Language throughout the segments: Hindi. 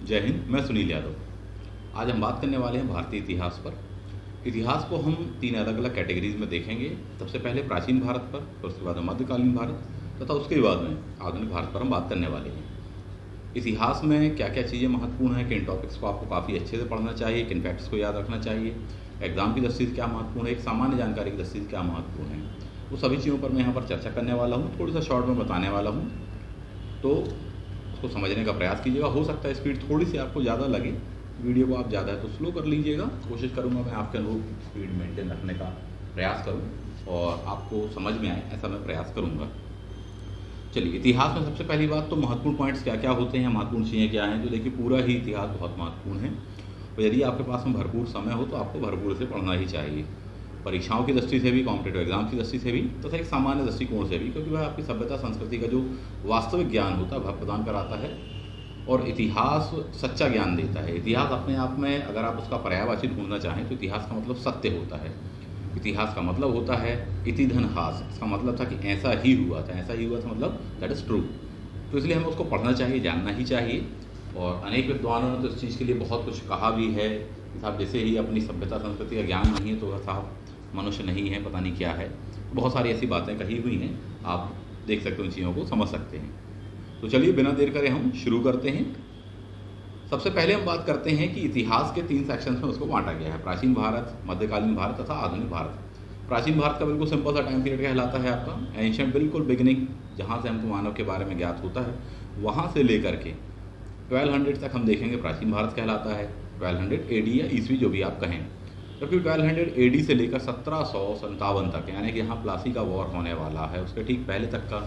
जय हिंद। मैं सुनील यादव। आज हम बात करने वाले हैं भारतीय इतिहास पर। इतिहास को हम 3 अलग अलग कैटेगरीज में देखेंगे। सबसे पहले प्राचीन भारत पर, फिर उसके बाद में मध्यकालीन भारत तथा उसके बाद में आधुनिक भारत पर हम बात करने वाले हैं। इतिहास में क्या क्या चीज़ें महत्वपूर्ण हैं, किन टॉपिक्स को आपको काफ़ी अच्छे से पढ़ना चाहिए, किन फैक्ट्स को याद रखना चाहिए, एग्जाम की दृष्टि से क्या महत्वपूर्ण है, एक सामान्य जानकारी की दृष्टि से क्या महत्वपूर्ण है, वो सभी चीज़ों पर मैं यहाँ पर चर्चा करने वाला हूँ। थोड़ी सा शॉर्ट में बताने वाला हूँ, तो उसको समझने का प्रयास कीजिएगा। हो सकता है स्पीड थोड़ी सी आपको ज़्यादा लगे, वीडियो को आप ज़्यादा है तो स्लो कर लीजिएगा। कोशिश करूँगा मैं आपके अनुरूप स्पीड मेंटेन रखने का प्रयास करूँ और आपको समझ में आए, ऐसा मैं प्रयास करूँगा। चलिए, इतिहास में सबसे पहली बात तो महत्वपूर्ण पॉइंट्स क्या क्या होते हैं, महत्वपूर्ण चीज़ें क्या हैं। तो देखिए, पूरा ही इतिहास बहुत महत्वपूर्ण है और यदि आपके पास में भरपूर समय हो तो आपको भरपूर से पढ़ना ही चाहिए। परीक्षाओं की दृष्टि से भी, कॉम्पिटेटिव एग्जाम की दृष्टि से भी तथा एक सामान्य दृष्टिकोण से भी, क्योंकि वह आपकी सभ्यता संस्कृति का जो वास्तविक ज्ञान होता है वह प्रदान कराता है और इतिहास सच्चा ज्ञान देता है। इतिहास अपने आप में अगर आप उसका पर्यायवाची ढूंढना चाहें तो इतिहास का मतलब सत्य होता है। इतिहास का मतलब होता है इति धन हास। इसका मतलब था कि ऐसा ही हुआ था, ऐसा ही हुआ था, मतलब दैट इज़ ट्रू। तो इसलिए हमें उसको पढ़ना चाहिए, जानना ही चाहिए। और अनेक विद्वानों ने तो इस चीज़ के लिए बहुत कुछ कहा भी है कि साहब जैसे ही अपनी सभ्यता संस्कृति का ज्ञान नहीं है तो वह साहब मनुष्य नहीं है, पता नहीं क्या है। बहुत सारी ऐसी बातें कही हुई हैं, आप देख सकते हो, उन चीज़ों को समझ सकते हैं। तो चलिए बिना देर करे हम शुरू करते हैं। सबसे पहले हम बात करते हैं कि इतिहास के 3 सेक्शंस में उसको बांटा गया है: प्राचीन भारत, मध्यकालीन भारत तथा आधुनिक भारत। प्राचीन भारत का बिल्कुल सिंपल सा टाइम पीरियड कहलाता है आपका एंशिएंट, बिल्कुल बिगिनिंग, जहाँ से हमको मानव के बारे में ज्ञात होता है, वहाँ से लेकर के 1200 तक हम देखेंगे प्राचीन भारत कहलाता है। 1200 AD या ईस्वी, जो भी आप कहें। जबकि 1200 AD से लेकर 1757 तक, यानी कि यहाँ प्लासी का वॉर होने वाला है, उसके ठीक पहले तक का,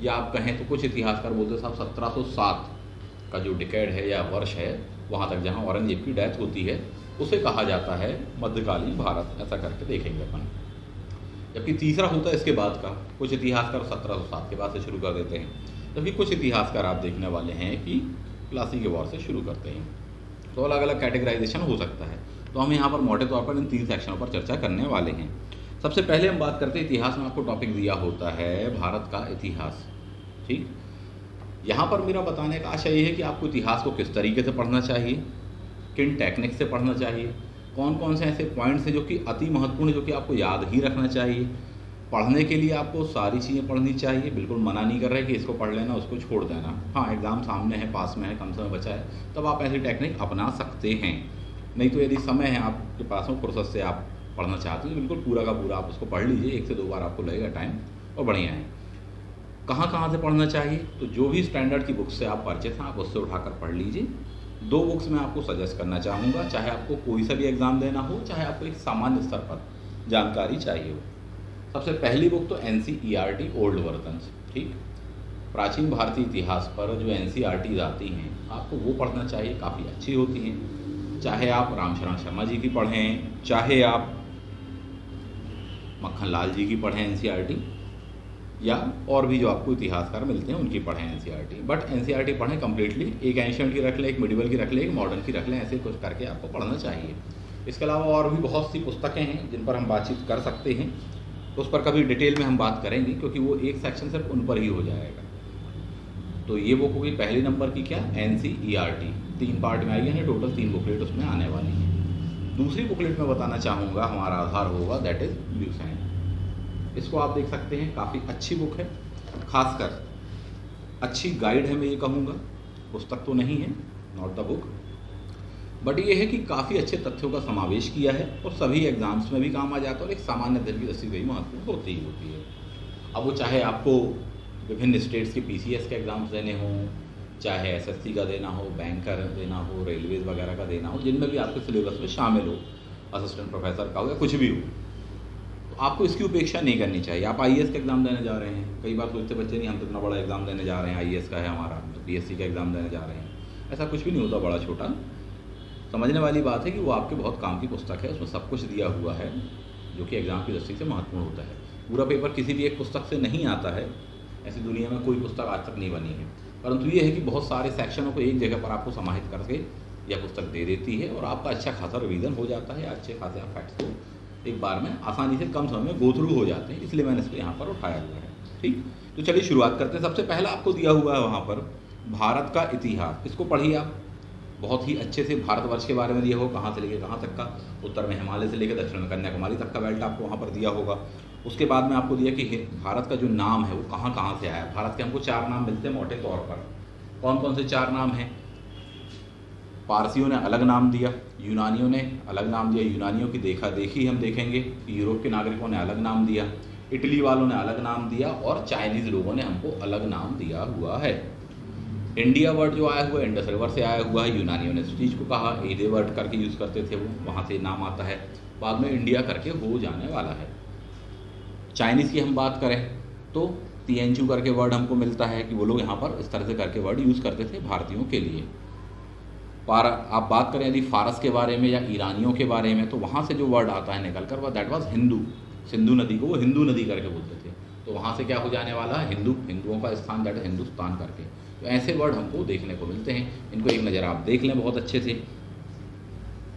या आप कहें तो कुछ इतिहासकार बोलते हैं साहब 1707 का जो डिकेड है या वर्ष है, वहाँ तक जहाँ औरंगजेब की डेथ होती है, उसे कहा जाता है मध्यकालीन भारत। ऐसा करके देखेंगे अपन। जबकि तीसरा होता है इसके बाद का, कुछ इतिहासकार 1707 के बाद से शुरू कर देते हैं, जबकि कुछ इतिहासकार आप देखने वाले हैं कि प्लासी के वॉर से शुरू करते हैं। तो अलग अलग कैटेगराइजेशन हो सकता है। तो हम यहाँ पर मोटे तौर पर इन 3 सेक्शनों पर चर्चा करने वाले हैं। सबसे पहले हम बात करते हैं इतिहास में आपको टॉपिक दिया होता है भारत का इतिहास। ठीक, यहाँ पर मेरा बताने का आशय ये है कि आपको इतिहास को किस तरीके से पढ़ना चाहिए, किन टेक्निक से पढ़ना चाहिए, कौन कौन से ऐसे पॉइंट्स हैं जो कि अति महत्वपूर्ण है, जो कि आपको याद ही रखना चाहिए। पढ़ने के लिए आपको सारी चीज़ें पढ़नी चाहिए, बिल्कुल मना नहीं कर रहे कि इसको पढ़ लेना उसको छोड़ देना। हाँ, एग्ज़ाम सामने है, पास में है, कम समय बचा है, तब आप ऐसी टेक्निक अपना सकते हैं। नहीं तो यदि समय है आपके पास में, फुर्सत से आप पढ़ना चाहते हैं, तो बिल्कुल पूरा का पूरा आप उसको पढ़ लीजिए। 1 से 2 बार आपको लगेगा टाइम और बढ़िया है। कहाँ कहाँ से पढ़ना चाहिए, तो जो भी स्टैंडर्ड की बुक्स से आप परिचित हैं आप उससे उठाकर पढ़ लीजिए। 2 बुक्स मैं आपको सजेस्ट करना चाहूँगा, चाहे आपको कोई सा भी एग्ज़ाम देना हो, चाहे आपको एक सामान्य स्तर पर जानकारी चाहिए हो। सबसे पहली बुक तो NCERT ओल्ड वर्जन्स। ठीक, प्राचीन भारतीय इतिहास पर जो NCERT आती हैं, आपको वो पढ़ना चाहिए, काफ़ी अच्छी होती हैं। चाहे आप रामशरण शर्मा जी की पढ़ें, चाहे आप मक्खन लाल जी की पढ़ें NCERT, या और भी जो आपको इतिहासकार मिलते हैं उनकी पढ़ें NCERT। बट NCERT पढ़ें कम्प्लीटली, एक एंशिएंट की रख लें, एक मिडिवल की रख लें, एक मॉडर्न की रख लें, ऐसे कुछ करके आपको पढ़ना चाहिए। इसके अलावा और भी बहुत सी पुस्तकें हैं जिन पर हम बातचीत कर सकते हैं, उस पर कभी डिटेल में हम बात करेंगे, क्योंकि वो एक सेक्शन सिर्फ उन पर ही हो जाएगा। तो ये बुक होगी पहले नंबर की, क्या, NCERT 3 पार्ट में आई है, टोटल 3 बुकलेट उसमें आने वाली हैं। दूसरी बुकलेट में बताना चाहूँगा, हमारा आधार होगा, दैट इज़ ब्यूसेन। इसको आप देख सकते हैं, काफ़ी अच्छी बुक है, खासकर अच्छी गाइड है, मैं ये कहूँगा। पुस्तक तो नहीं है, नॉट द बुक, बट ये है कि काफ़ी अच्छे तथ्यों का समावेश किया है और सभी एग्जाम्स में भी काम आ जाता है और एक सामान्य अध्ययन की दृष्टि से भी महत्वपूर्ण होती ही होती है। अब वो चाहे आपको विभिन्न स्टेट्स के PCS के एग्ज़ाम्स देने हों, चाहे SSC का देना हो, बैंक का देना हो, रेलवेज़ वगैरह का देना हो, जिनमें भी आपके सिलेबस में शामिल हो, असिस्टेंट प्रोफेसर का हो या कुछ भी हो, तो आपको इसकी उपेक्षा नहीं करनी चाहिए। आप IAS का एग्ज़ाम देने जा रहे हैं, कई बार सोचते बच्चे नहीं हम तो इतना बड़ा एग्ज़ाम देने जा रहे हैं, IAS का है हमारा, तो PSC का एग्ज़ाम देने जा रहे हैं। ऐसा कुछ भी नहीं होता, बड़ा छोटा। समझने वाली बात है कि वो आपके बहुत काम की पुस्तक है, उसमें सब कुछ दिया हुआ है जो कि एग्ज़ाम की दृष्टि से महत्वपूर्ण होता है। पूरा पेपर किसी भी एक पुस्तक से नहीं आता है, ऐसी दुनिया में कोई पुस्तक आज तक नहीं बनी है, परंतु ये है कि बहुत सारे सेक्शनों को एक जगह पर आपको समाहित करके यह पुस्तक दे देती है और आपका अच्छा खासा रिवीजन हो जाता है, अच्छे खासे आप फैक्ट्स को एक बार में आसानी से कम समय में गो थ्रू हो जाते हैं। इसलिए मैंने इसको यहाँ पर उठाया हुआ है। ठीक, तो चलिए शुरुआत करते हैं। सबसे पहला आपको दिया हुआ है वहाँ पर भारत का इतिहास, इसको पढ़िए आप। बहुत ही अच्छे से भारतवर्ष के बारे में दिया होगा, कहाँ से लेकर कहाँ तक का, उत्तर में हिमालय से लेकर दक्षिण में कन्याकुमारी तक का बेल्ट आपको वहाँ पर दिया होगा। उसके बाद में आपको दिया कि भारत का जो नाम है वो कहाँ कहाँ से आया है। भारत के हमको 4 नाम मिलते हैं मोटे तौर पर। कौन कौन से 4 नाम हैं? पारसियों ने अलग नाम दिया, यूनानियों ने अलग नाम दिया, यूनानियों की देखा देखी हम देखेंगे कि यूरोप के नागरिकों ने अलग नाम दिया, इटली वालों ने अलग नाम दिया और चाइनीज़ लोगों ने हमको अलग नाम दिया हुआ है। इंडिया वर्ड जो आया हुआ है इंडस रिवर से आया हुआ है, यूनानियों ने इस चीज़ को कहा, एडे वर्ड करके यूज़ करते थे वो, वहाँ से नाम आता है, बाद में इंडिया करके हो जाने वाला है। चाइनीज़ की हम बात करें तो तिएंचू करके वर्ड हमको मिलता है कि वो लोग यहाँ पर इस तरह से करके वर्ड यूज़ करते थे भारतीयों के लिए। आप बात करें यदि फारस के बारे में या ईरानियों के बारे में, तो वहाँ से जो वर्ड आता है निकल कर, वह दैट वाज हिंदू। सिंधु नदी को वो हिंदू नदी करके बोलते थे, तो वहाँ से क्या हो जाने वाला है? हिंदू, हिंदुओं का स्थान, दैट हिंदुस्तान करके। तो ऐसे वर्ड हमको देखने को मिलते हैं, इनको एक नज़र आप देख लें बहुत अच्छे से।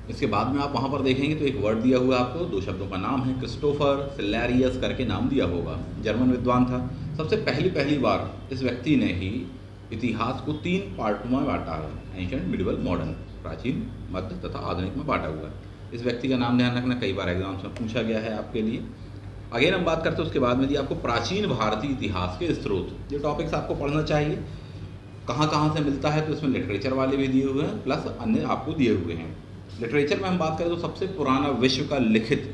इसके बाद में आप वहाँ पर देखेंगे तो एक वर्ड दिया हुआ है आपको, 2 शब्दों का नाम है, क्रिस्टोफर फिलेरियस करके नाम दिया होगा, जर्मन विद्वान था। सबसे पहली बार इस व्यक्ति ने ही इतिहास को 3 पार्ट में बांटा है, एंशिएंट, मिडिवल, मॉडर्न, प्राचीन, मध्य तथा आधुनिक में बांटा हुआ है। इस व्यक्ति का नाम ध्यान रखना, कई बार एग्जाम्स में पूछा गया है आपके लिए। अगेन हम बात करते हैं उसके बाद में आपको प्राचीन भारतीय इतिहास के स्रोत, ये टॉपिक्स आपको पढ़ना चाहिए, कहाँ कहाँ से मिलता है, तो इसमें लिटरेचर वाले भी दिए हुए हैं प्लस अन्य आपको दिए हुए हैं। लिटरेचर में हम बात करें तो सबसे पुराना विश्व का लिखित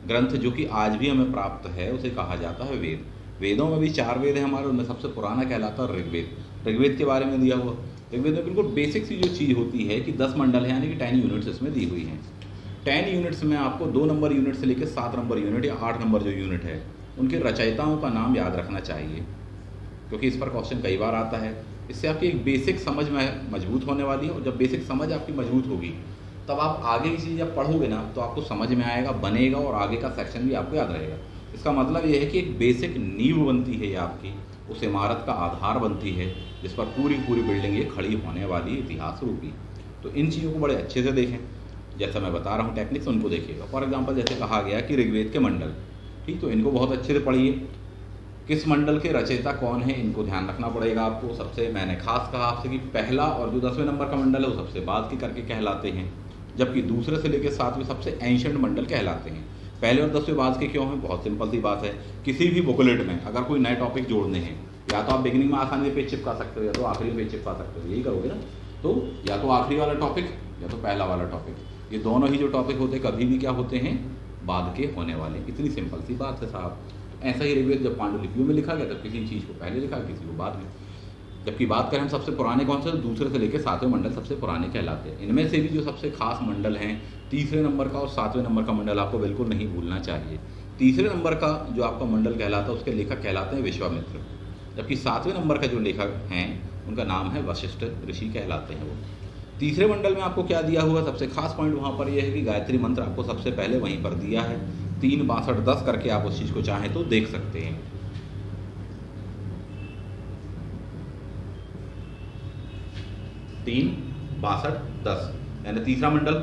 ग्रंथ जो कि आज भी हमें प्राप्त है उसे कहा जाता है वेद। वेदों में भी 4 वेद हैं हमारे, उनमें सबसे पुराना कहलाता है ऋग्वेद। ऋग्वेद के बारे में दिया हुआ, ऋग्वेद में बिल्कुल बेसिक सी जो चीज़ होती है कि 10 मंडल है, यानी कि 10 यूनिट्स इसमें दी हुई हैं। 10 यूनिट्स में आपको 2 नंबर यूनिट से लेकर 7 नंबर यूनिट या 8 नंबर जो यूनिट है उनके रचयिताओं का नाम याद रखना चाहिए, क्योंकि इस पर क्वेश्चन कई बार आता है। इससे आपकी एक बेसिक समझ में मजबूत होने वाली है, और जब बेसिक समझ आपकी मजबूत होगी तब आप आगे की चीज़ जब पढ़ोगे ना तो आपको समझ में आएगा, बनेगा, और आगे का सेक्शन भी आपको याद रहेगा। इसका मतलब ये है कि एक बेसिक नींव बनती है ये आपकी, उस इमारत का आधार बनती है जिस पर पूरी बिल्डिंग ये खड़ी होने वाली इतिहास रूपी। तो इन चीज़ों को बड़े अच्छे से देखें, जैसा मैं बता रहा हूँ टेक्निक्स उनको देखिएगा। फॉर एग्जांपल जैसे कहा गया कि ऋग्वेद के मंडल, ठीक, तो इनको बहुत अच्छे से पढ़िए। किस मंडल के रचयिता कौन है इनको ध्यान रखना पड़ेगा आपको। सबसे मैंने खास कहा आपसे कि पहला और जो 10वें नंबर का मंडल है वो सबसे बाद के करके कहलाते हैं, जबकि दूसरे से लेकर 7वें सबसे एंशिएंट मंडल कहलाते हैं। पहले और 10वें बाद के क्यों हैं? बहुत सिंपल सी बात है, किसी भी बुकलेट में अगर कोई नए टॉपिक जोड़ने हैं, या तो आप बिगिनिंग में आसानी से पेज चिपका सकते हो या तो आखिरी में पेज चिपका सकते हो, यही करोगे ना। तो या तो आखिरी वाला टॉपिक या तो पहला वाला टॉपिक, ये दोनों ही जो टॉपिक होते हैं कभी भी क्या होते हैं? बाद के होने वाले। इतनी सिंपल सी बात है साहब। तो ऐसा ही ऋग्वेद जब पांडुलिपियों में लिखा गया तब किसी चीज़ को पहले लिखा, किसी को बाद में। जबकि बात करें हम सबसे पुराने कौन से, दूसरे से लेकर 7वें मंडल सबसे पुराने कहलाते हैं। इनमें से भी जो सबसे खास मंडल हैं, 3रे नंबर का और 7वें नंबर का मंडल आपको बिल्कुल नहीं भूलना चाहिए। 3रे नंबर का जो आपका मंडल कहलाता है उसके लेखक कहलाते हैं विश्वामित्र, जबकि 7वें नंबर का जो लेखक हैं उनका नाम है वशिष्ठ ऋषि कहलाते हैं वो। 3रे मंडल में आपको क्या दिया हुआ, सबसे खास पॉइंट वहाँ पर यह है कि गायत्री मंत्र आपको सबसे पहले वहीं पर दिया है। 3, 62, 10 करके आप उस चीज़ को चाहें तो देख सकते हैं। 3, 62, 10 यानी 3रा मंडल,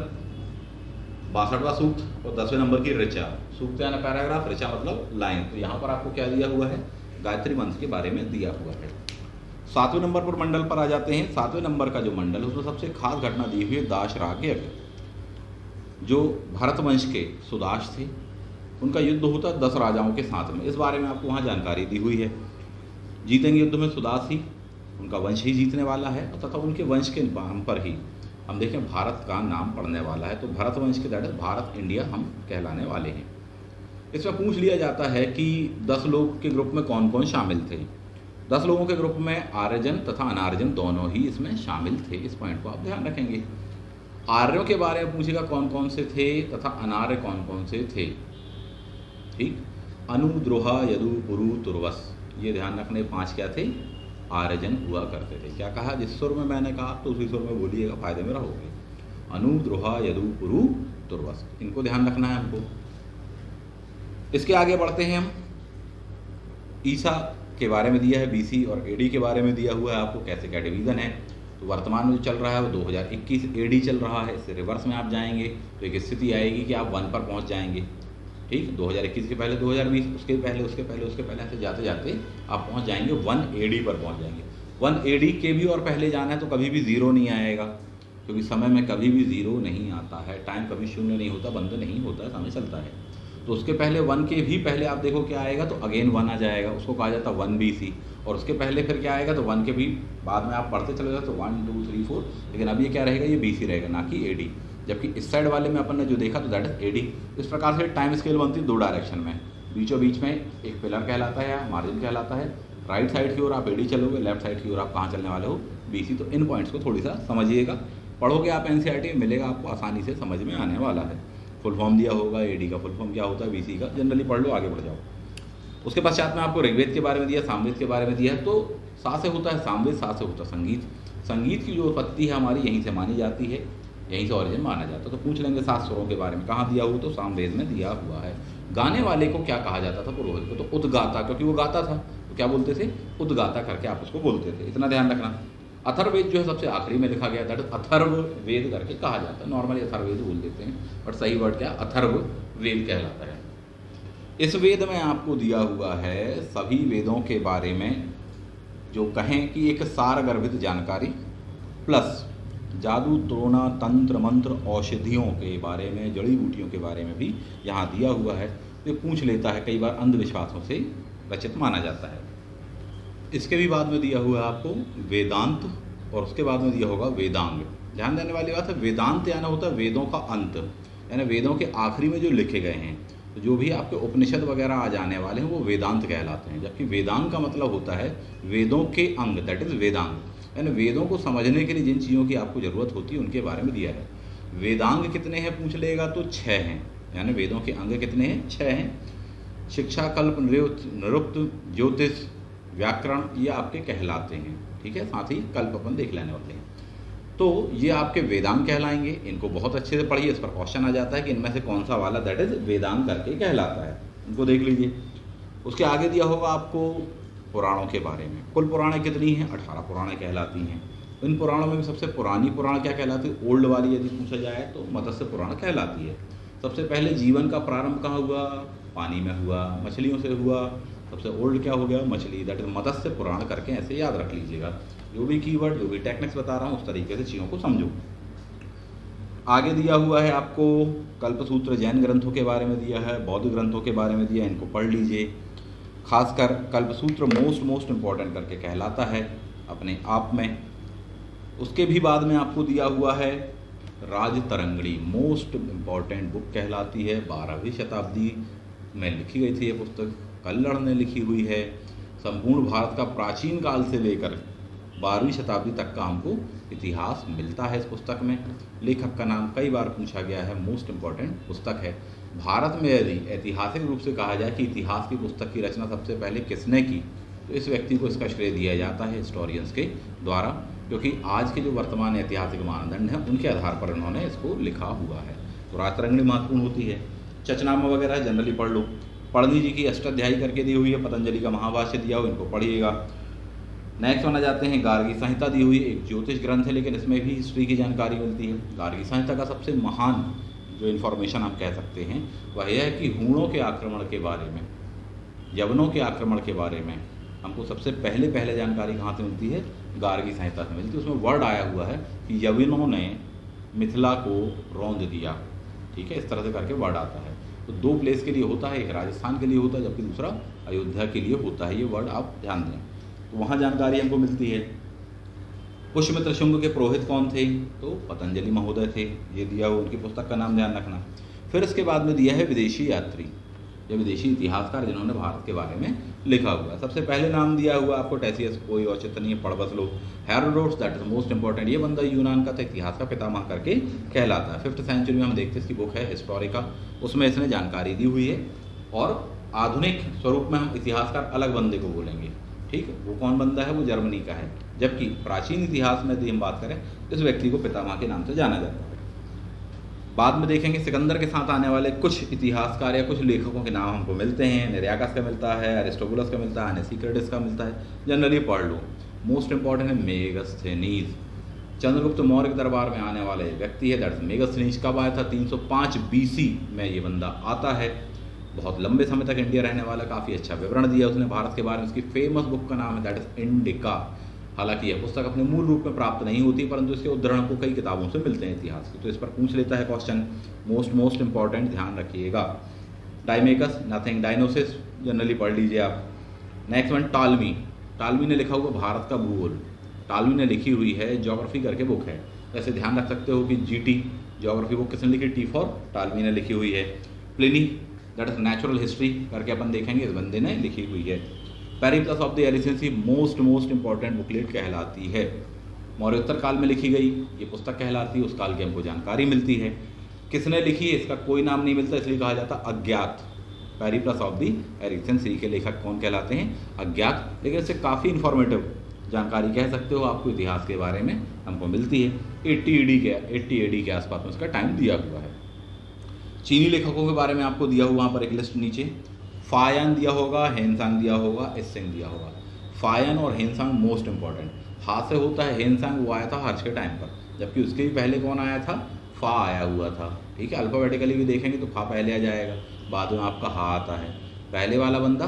62वां सूक्त और 10वें नंबर की ऋचा। सूक्त यानी पैराग्राफ, ऋचा मतलब लाइन। तो यहाँ पर आपको क्या दिया हुआ है? गायत्री मंत्र के बारे में दिया हुआ है। 7वें नंबर पर मंडल पर आ जाते हैं। 7वें नंबर का जो मंडल है उसमें सबसे खास घटना दी हुई है दाशराग यज्ञ। जो भरत वंश के सुदाश थे उनका युद्ध होता 10 राजाओं के साथ में, इस बारे में आपको वहाँ जानकारी दी हुई है। जीतेंगे युद्ध में सुदास ही, उनका वंश ही जीतने वाला है, तथा उनके वंश के नाम पर ही हम देखें भारत का नाम पड़ने वाला है। तो भरत वंश के दैट इज भारत, इंडिया हम कहलाने वाले हैं। इसमें पूछ लिया जाता है कि 10 लोग के ग्रुप में कौन कौन शामिल थे। 10 लोगों के ग्रुप में आर्यजन तथा अनार्यजन दोनों ही इसमें शामिल थे। इस पॉइंट को आप ध्यान रखेंगे। आर्यों के बारे में पूछेगा कौन कौन से थे तथा अनार्य कौन कौन से थे। ठीक, अनु, द्रोहा, यदु, पुरु, तुर्वस, ये ध्यान रखने 5 क्या थे? आर्यजन हुआ करते थे। क्या कहा? जिस सुर में मैंने कहा तो उसी सुर में बोलिएगा, फायदे में रहोगे। अनु, द्रोहा, यदु, पुरु, तुर्वस, इनको ध्यान रखना है हमको। इसके आगे बढ़ते हैं हम। ईसा के बारे में दिया है, बीसी और एडी के बारे में दिया हुआ है आपको, कैसे क्या डिवीज़न है। तो वर्तमान में जो चल रहा है वो 2021 एडी चल रहा है। इससे रिवर्स में आप जाएंगे तो एक स्थिति आएगी कि आप 1 पर पहुंच जाएंगे। ठीक, 2021 के पहले 2020, उसके पहले उसके पहले उसके पहले ऐसे जाते जाते आप पहुंच जाएंगे 1 एडी पर पहुंच जाएंगे। 1 एडी के भी और पहले जाना है तो कभी भी 0 नहीं आएगा। क्योंकि समय में कभी भी ज़ीरो नहीं आता है, टाइम कभी शून्य नहीं होता, बंद नहीं होता है, समय चलता है। तो उसके पहले 1 के भी पहले आप देखो क्या आएगा, तो अगेन 1 आ जाएगा, उसको कहा जाता है 1 BC। और उसके पहले फिर क्या आएगा, तो 1 के भी बाद में आप पढ़ते चले जाओ तो 1 2 3 4, लेकिन अब ये क्या रहेगा, ये BC रहेगा, ना कि AD। जबकि इस साइड वाले में अपन ने जो देखा तो दैट इज AD। इस प्रकार से टाइम स्केल बनती है 2 डायरेक्शन में, बीचों बीच में एक पिलर कहलाता है या मार्जिन कहलाता है। राइट साइड की ओर आप AD चलोगे, लेफ्ट साइड की ओर आप कहाँ चलने वाले हो, BC। तो इन पॉइंट्स को थोड़ी सा समझिएगा, पढ़ोगे आप NCERT में मिलेगा आपको, आसानी से समझ में आने वाला है। फुल फॉर्म दिया होगा, AD का फुल फॉर्म क्या होता है, BC का, जनरली पढ़ लो, आगे बढ़ जाओ। उसके पश्चात में आपको ऋग्वेद के बारे में दिया, सामवेद के बारे में दिया है। तो सा से होता है सामवेद, सा से होता है संगीत। संगीत की जो उत्पत्ति है हमारी यहीं से मानी जाती है, यहीं से ऑरिजिन माना जाता है। तो पूछ लेंगे 7 स्वरों के बारे में, कहाँ दिया हुआ, तो सामवेद में दिया हुआ है। गाने वाले को क्या कहा जाता था, पुरोहित को, तो उद्गाता, क्योंकि वो गाता था तो क्या बोलते थे, उद्गाता करके आप उसको बोलते थे, इतना ध्यान रखना। अथर्ववेद जो है सबसे आखिरी में लिखा गया था, अथर्ववेद करके कहा जाता है, नॉर्मली अथर्ववेद बोल देते हैं, बट सही वर्ड क्या, अथर्ववेद कहलाता है। इस वेद में आपको दिया हुआ है सभी वेदों के बारे में, जो कहें कि एक सारगर्भित जानकारी, प्लस जादू टोना तंत्र मंत्र औषधियों के बारे में, जड़ी बूटियों के बारे में भी यहाँ दिया हुआ है। तो पूछ लेता है, कई बार अंधविश्वासों से रचित माना जाता है। इसके भी बाद में दिया हुआ है आपको वेदांत, और उसके बाद में दिया होगा वेदांग। ध्यान देने वाली बात है, वेदांत यानी होता है वेदों का अंत, यानी वेदों के आखिरी में जो लिखे गए हैं, तो जो भी आपके उपनिषद वगैरह आ जाने वाले हैं वो वेदांत कहलाते हैं। जबकि वेदांग का मतलब होता है वेदों के अंग, दैट इज वेदांग, यानी वेदों को समझने के लिए जिन चीज़ों की आपको ज़रूरत होती है उनके बारे में दिया है। वेदांग कितने हैं पूछ लेगा तो 6 हैं, यानी वेदों के अंग कितने हैं, 6 हैं। शिक्षा, कल्प, निरुक्त, ज्योतिष, व्याकरण, ये आपके कहलाते हैं, ठीक है। साथ ही कल्प अपन देख लेने वाले हैं। तो ये आपके वेदांग कहलाएंगे, इनको बहुत अच्छे से पढ़िए, इस पर क्वेश्चन आ जाता है कि इनमें से कौन सा वाला दैट इज वेदांग करके कहलाता है, इनको देख लीजिए। उसके आगे दिया होगा आपको पुराणों के बारे में। कुल पुराणें कितनी हैं, 18 पुराणें कहलाती हैं। इन पुराणों में भी सबसे पुरानी पुराण क्या कहलाती है, ओल्ड वाली यदि पूछा जाए तो मत्स्य पुराण कहलाती है। सबसे पहले जीवन का प्रारंभ कहाँ हुआ, पानी में हुआ, मछलियों से हुआ। सबसे ओल्ड क्या हो गया, मछली, दैट इज मत्स्य पुराण करके ऐसे याद रख लीजिएगा। जो भी कीवर्ड, जो भी टेक्निक्स बता रहा हूँ उस तरीके से चीज़ों को समझो। आगे दिया हुआ है आपको कल्पसूत्र, जैन ग्रंथों के बारे में दिया है, बौद्ध ग्रंथों के बारे में दिया है, इनको पढ़ लीजिए। खासकर कल्पसूत्र मोस्ट इम्पॉर्टेंट करके कहलाता है अपने आप में। उसके भी बाद में आपको दिया हुआ है राजतरंगिणी, मोस्ट इम्पॉर्टेंट बुक कहलाती है। 12वीं शताब्दी में लिखी गई थी ये पुस्तक, कल्लड़ ने लिखी हुई है। संपूर्ण भारत का प्राचीन काल से लेकर 12वीं शताब्दी तक का हमको इतिहास मिलता है इस पुस्तक में। लेखक का नाम कई बार पूछा गया है, मोस्ट इम्पॉर्टेंट पुस्तक है। भारत में यदि ऐतिहासिक रूप से कहा जाए कि इतिहास की पुस्तक की रचना सबसे पहले किसने की, तो इस व्यक्ति को इसका श्रेय दिया जाता है हिस्टोरियंस के द्वारा, क्योंकि आज के जो वर्तमान ऐतिहासिक मानदंड हैं उनके आधार पर उन्होंने इसको लिखा हुआ है। तो राजतरंगिणी महत्वपूर्ण होती है। चचनामा वगैरह जनरली पढ़ लो। पढ़नी जी की अष्टाध्यायी करके दी हुई है, पतंजलि का महाभाष्य दिया हुआ, इनको पढ़िएगा। नेक्स्ट माना जाते हैं गार्गी संहिता दी हुई, एक ज्योतिष ग्रंथ है लेकिन इसमें भी हिस्ट्री की जानकारी मिलती है। गार्गी संहिता का सबसे महान जो इन्फॉर्मेशन हम कह सकते हैं वह यह है कि हूणों के आक्रमण के बारे में, यवनों के आक्रमण के बारे में हमको सबसे पहले जानकारी कहाँ से मिलती है, गार्गी संहिता से मिलती है। उसमें वर्ड आया हुआ है कि यवनों ने मिथिला को रौंद दिया, ठीक है, इस तरह से करके वर्ड आता है। तो 2 प्लेस के लिए होता है, एक राजस्थान के लिए होता है जबकि दूसरा अयोध्या के लिए होता है। ये वर्ड आप ध्यान दें, तो वहाँ जानकारी हमको मिलती है। पुष्यमित्र शुंग के पुरोहित कौन थे, तो पतंजलि महोदय थे, ये दिया हुआ, उनकी पुस्तक का नाम ध्यान रखना। फिर इसके बाद में दिया है विदेशी यात्री, ये विदेशी इतिहासकार जिन्होंने भारत के बारे में लिखा हुआ है। सबसे पहले नाम दिया हुआ आपको टेसियस, कोई औचित्य नहीं है, पढ़ बस लो। Herodotus, that is most important, ये बंदा यूनान का था, इतिहास का पितामह करके कहलाता है। 5th सेंचुरी में हम देखते हैं, इसकी बुक है हिस्टोरिका, उसमें इसने जानकारी दी हुई है। और आधुनिक स्वरूप में हम इतिहासकार अलग बंदे को बोलेंगे, ठीक है, वो कौन बंदा है, वो जर्मनी का है। जबकि प्राचीन इतिहास में यदि हम बात करें इस व्यक्ति को पितामह के नाम से जाना जाता है। बाद में देखेंगे सिकंदर के साथ आने वाले कुछ इतिहासकार या कुछ लेखकों के नाम हमको मिलते हैं। निरयाकस का मिलता है, अरिस्टोबुलस का मिलता है, अनेसिक्रेटिस का मिलता है, जनरली पढ़ लो। मोस्ट इंपॉर्टेंट है मेगस्थनीज, चंद्रगुप्त मौर्य के दरबार में आने वाले व्यक्ति है, दैट मेगस्थनीज। कब आया था, 305 BC में ये बंदा आता है। बहुत लंबे समय तक इंडिया रहने वाला, काफ़ी अच्छा विवरण दिया उसने भारत के बारे में। उसकी फेमस बुक का नाम है दैट इज इंडिका। हालांकि यह पुस्तक अपने मूल रूप में प्राप्त नहीं होती, परंतु इसके उद्धरण को कई किताबों से मिलते हैं इतिहास के। तो इस पर पूछ लेता है क्वेश्चन, मोस्ट इंपॉर्टेंट, ध्यान रखिएगा। डाइमेकस, नथिंग, डायनोसिस जनरली पढ़ लीजिए आप। नेक्स्ट वन, टालमी ने लिखा हुआ भारत का भूगोल। टालमी ने लिखी हुई है ज्योग्राफी करके बुक है। वैसे ध्यान रख सकते हो कि जीटी ज्योग्राफी बुक किसने लिखी, टी फॉर टालमी ने लिखी हुई है। Pliny that is natural history करके अपन देखेंगे, इस बंदे ने लिखी हुई है। पेरिप्लस ऑफ द एलिसेंसी मोस्ट इंपॉर्टेंट बुकलेट कहलाती है। मौर्योत्तर काल में लिखी गई ये पुस्तक कहलाती है, उस काल की हमको जानकारी मिलती है। किसने लिखी है इसका कोई नाम नहीं मिलता, इसलिए कहा जाता अज्ञात। पेरिप्लस ऑफ द एलिसेंसी के लेखक कौन कहलाते हैं, अज्ञात। लेकिन इससे काफ़ी इंफॉर्मेटिव जानकारी कह सकते हो आपको इतिहास के बारे में हमको मिलती है। 80 AD के आसपास में उसका टाइम दिया हुआ है। चीनी लेखकों के बारे में आपको दिया हुआ वहाँ पर एक लिस्ट नीचे, फायान दिया होगा, हेनसांग दिया होगा, इसेंग दिया होगा। फायान और हेनसांग मोस्ट इंपॉर्टेंट। हाथ से होता है हेनसांग, वो आया था हर्ष के टाइम पर, जबकि उसके भी पहले कौन आया था, फा आया हुआ था। ठीक है, अल्फ़ाबेटिकली भी देखेंगे तो फा पहले आ जाएगा, बाद में आपका हा आता है। पहले वाला बंदा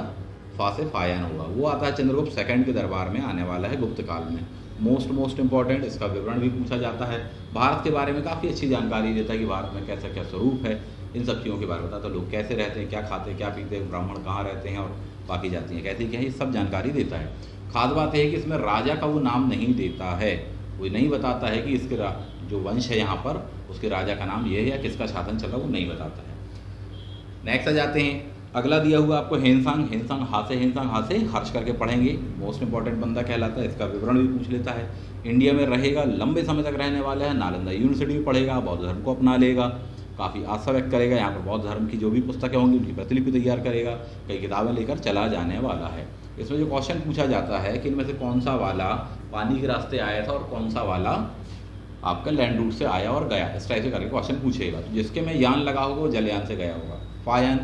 फा से फायान हुआ, वो आता है चंद्रगुप्त सेकंड के दरबार में, आने वाला है गुप्त काल में। मोस्ट इंपॉर्टेंट, इसका विवरण भी पूछा जाता है। भारत के बारे में काफ़ी अच्छी जानकारी देता है कि भारत में कैसा क्या स्वरूप है, इन सब चीज़ों के बारे में बताता है। लोग कैसे रहते हैं, क्या खाते हैं, क्या पीते हैं, ब्राह्मण कहाँ रहते हैं और बाकी जातियाँ कैसी क्या है, ये सब जानकारी देता है। खास बात है कि इसमें राजा का वो नाम नहीं देता है, वो नहीं बताता है कि इसके जो वंश है यहाँ पर उसके राजा का नाम ये है या किसका शासन चल रहा है, वो नहीं बताता है। नेक्स्ट आ जाते हैं, अगला दिया हुआ आपको हेनसांग हाथ से हर्ष करके पढ़ेंगे। मोस्ट इंपॉर्टेंट बंदा कहलाता है, इसका विवरण भी पूछ लेता है। इंडिया में रहेगा, लंबे समय तक रहने वाला है, नालंदा यूनिवर्सिटी में पढ़ेगा, बौद्ध धर्म को अपना लेगा, काफ़ी आस्था व्यक्त करेगा, यहाँ पर बौद्ध धर्म की जो भी पुस्तकें होंगी उनकी प्रतिलिपि तैयार करेगा, कई किताबें लेकर चला जाने वाला है। इसमें जो क्वेश्चन पूछा जाता है कि इनमें से कौन सा वाला पानी के रास्ते आया था और कौन सा वाला आपका लैंड रूट से आया और गया, इस टाइप से करके क्वेश्चन पूछेगा। तो जिसके में यान लगा होगा वो जलयान से गया होगा, फायान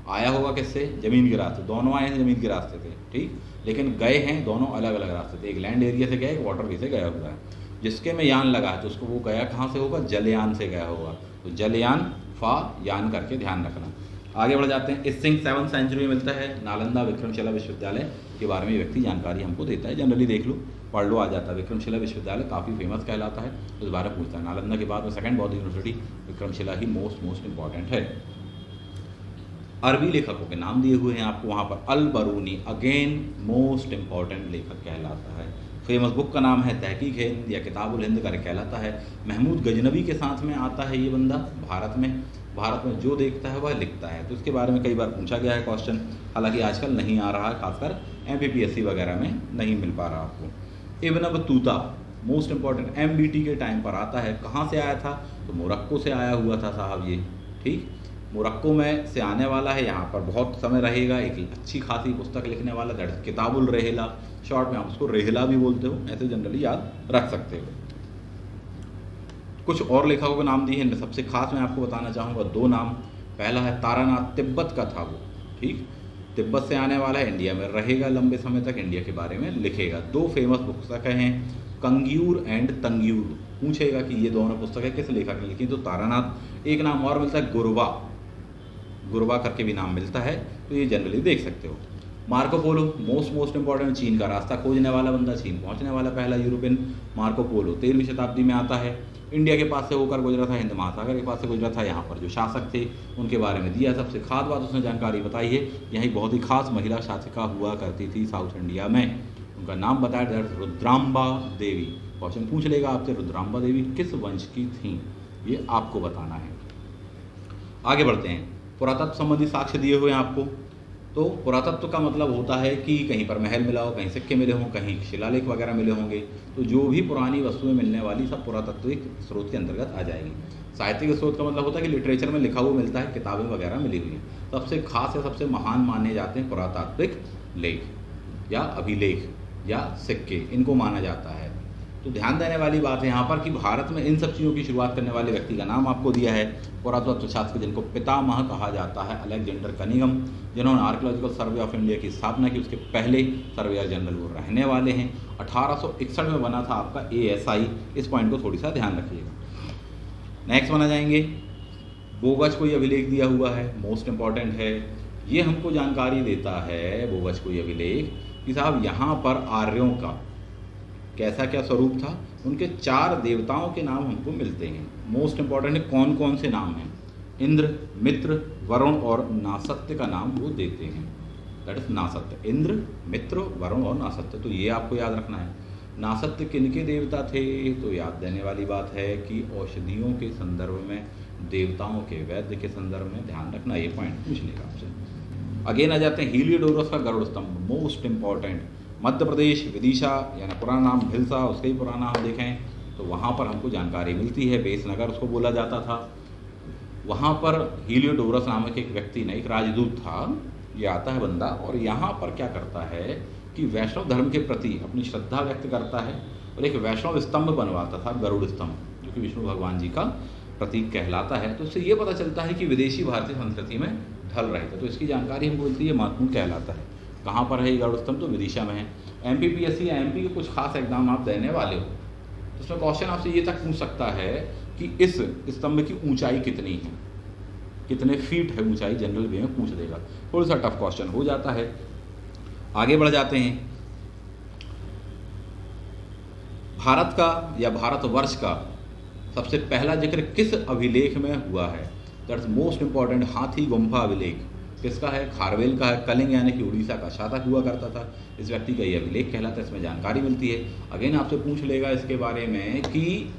आया होगा किससे, ज़मीन के रास्ते, दोनों आए हैं ज़मीन के रास्ते से, ठीक, लेकिन गए हैं दोनों अलग अलग रास्ते थे, एक लैंड एरिया से गया, एक वाटर वे से गया हुआ है। जिसके में यान लगा है तो उसको वो गया कहाँ से होगा, जलयान से गया होगा। तो जलयान फा यान करके ध्यान रखना। आगे बढ़ जाते हैं, इसिंग 7th सेंचुरी में मिलता है, नालंदा विक्रमशिला विश्वविद्यालय के बारे में व्यक्ति जानकारी हमको देता है, जनरली देख लो, पढ़ लो, आ जाता है। विक्रमशिला विश्वविद्यालय काफ़ी फेमस कहलाता है, उस बारे में पूछता है। नालंदा के बाद में सेकंड बौद्ध यूनिवर्सिटी विक्रमशिला ही मोस्ट इंपॉर्टेंट है। अरबी लेखकों के नाम दिए हुए हैं आपको वहाँ पर। अल बरूनी अगेन मोस्ट इंपॉर्टेंट लेखक कहलाता है। फेमस बुक का नाम है तहकीक हिंद या किताबुल हिंद करके कहलाता है। महमूद गजनवी के साथ में आता है ये बंदा। भारत में जो देखता है वह लिखता है, तो इसके बारे में कई बार पूछा गया है क्वेश्चन, हालांकि आजकल नहीं आ रहा है, खासकर MPPSC वगैरह में नहीं मिल पा रहा आपको। Ibn Battuta most important, MBT के टाइम पर आता है। कहाँ से आया था, तो मोरक्को से आया हुआ था साहब ये, ठीक, मोरक्को में से आने वाला है, यहाँ पर बहुत समय रहेगा। एक अच्छी खासी पुस्तक लिखने वाला, दैट इज किताबुल रेहला, शॉर्ट में आप उसको रेहला भी बोलते हो, ऐसे जनरली याद रख सकते हो। कुछ और लेखकों के नाम दिए हैं, सबसे खास मैं आपको बताना चाहूँगा 2 नाम। पहला है तारानाथ, तिब्बत का था वो, ठीक, तिब्बत से आने वाला है, इंडिया में रहेगा लंबे समय तक, इंडिया के बारे में लिखेगा। 2 फेमस पुस्तकें हैं, कंग्यूर एंड तंग्यूर। पूछेगा कि ये दोनों पुस्तकें किस लेखक ने लिखी, तो तारानाथ। एक नाम और मिलता है गुरवा करके भी नाम मिलता है, तो ये जनरली देख सकते हो। मार्को पोलो मोस्ट इंपॉर्टेंट, चीन का रास्ता खोजने वाला बंदा, चीन पहुंचने वाला पहला यूरोपियन मार्को पोलो 13वीं शताब्दी में आता है। इंडिया के पास से होकर गुजरा था, हिंद महासागर के पास से गुजरा था। यहाँ पर जो शासक थे उनके बारे में दिया, सबसे खास बात उसने जानकारी बताई है, यही बहुत ही खास महिला शासिका हुआ करती थी साउथ इंडिया में, उनका नाम बताया रुद्रांबा देवी। क्वेश्चन पूछ लेगा आपसे, रुद्रांबा देवी किस वंश की थी, ये आपको बताना है। आगे बढ़ते हैं, पुरातत्व संबंधी साक्ष्य दिए हुए हैं आपको। तो पुरातत्व का मतलब होता है कि कहीं पर महल मिला हो, कहीं सिक्के मिले हों, कहीं शिलालेख वगैरह मिले होंगे, तो जो भी पुरानी वस्तुएं मिलने वाली सब पुरातत्विक स्रोत के अंतर्गत आ जाएगी। साहित्यिक स्रोत का मतलब होता है कि लिटरेचर में लिखा हुआ मिलता है, किताबें वगैरह मिली हुई हैं। सबसे खास या सबसे महान माने जाते हैं पुरातात्विक लेख या अभिलेख या सिक्के, इनको माना जाता है। तो ध्यान देने वाली बात है यहाँ पर कि भारत में इन सब चीज़ों की शुरुआत करने वाले व्यक्ति का नाम आपको दिया है। पुरातत्व शास्त्र जिनको पितामह कहा जाता है, अलेक्जेंडर कनिंघम, जिन्होंने आर्कियोलॉजिकल सर्वे ऑफ इंडिया की स्थापना की, उसके पहले सर्वेयर जनरल वो रहने वाले हैं। 1861 में बना था आपका ASI, इस पॉइंट को थोड़ी सा ध्यान रखिएगा। नेक्स्ट बना जाएंगे, बोगज कोई अभिलेख दिया हुआ है, मोस्ट इंपॉर्टेंट है। ये हमको जानकारी देता है बोगज कोई अभिलेख कि साहब यहाँ पर आर्यों का कैसा क्या स्वरूप था, उनके 4 देवताओं के नाम हमको मिलते हैं। मोस्ट इंपॉर्टेंट है कौन कौन से नाम हैं, इंद्र, मित्र, वरुण और नासत्य का नाम वो देते हैं। दैट इज नासत्य, इंद्र, मित्र, वरुण और नासत्य। तो ये आपको याद रखना है। नासत्य किनके देवता थे, तो याद देने वाली बात है कि औषधियों के संदर्भ में, देवताओं के, वैद्य के संदर्भ में ध्यान रखना। ये पॉइंट पूछ लेगा आपसे। अगेन आ जाते हैं हीलियोडोरस का गरुड़ स्तंभ, मोस्ट इंपॉर्टेंट। मध्य प्रदेश, विदिशा यानी पुराना नाम भिलसा, उसका ही पुराना हम देखें तो वहाँ पर हमको जानकारी मिलती है। बेसनगर उसको बोला जाता था। वहाँ पर हीलियोडोरस नामक एक व्यक्ति ने, एक राजदूत था, ये आता है बंदा और यहाँ पर क्या करता है कि वैष्णव धर्म के प्रति अपनी श्रद्धा व्यक्त करता है और एक वैष्णव स्तंभ बनवाता था, गरुड़ स्तंभ, जो कि विष्णु भगवान जी का प्रतीक कहलाता है। तो इससे ये पता चलता है कि विदेशी भारतीय संस्कृति में ढल रहे थे। तो इसकी जानकारी हमको मिलती है, महत्वपूर्ण कहलाता है। कहाँ पर है ये गरुड़ स्तंभ, तो विदिशा में है। MPPSC या MP के कुछ खास एग्जाम आप देने वाले हो तो उसमें क्वेश्चन आपसे ये तक पूछ सकता है कि इस स्तंभ की ऊंचाई कितनी है, कितने फीट है ऊंचाई, जनरल वे में पूछ देगा। थोड़ा सा टफ क्वेश्चन हो जाता है। आगे बढ़ जाते हैं। भारत का या भारतवर्ष का सबसे पहला जिक्र किस अभिलेख में हुआ है, दैट्स मोस्ट इंपॉर्टेंट। हाथी गुम्फा अभिलेख किसका है, खारवेल का है। कलिंग यानी कि उड़ीसा का शासक हुआ करता था इस व्यक्ति का, ये अभिलेख कहलाता है। इसमें जानकारी मिलती है। अगेन आपसे पूछ लेगा इसके बारे में कि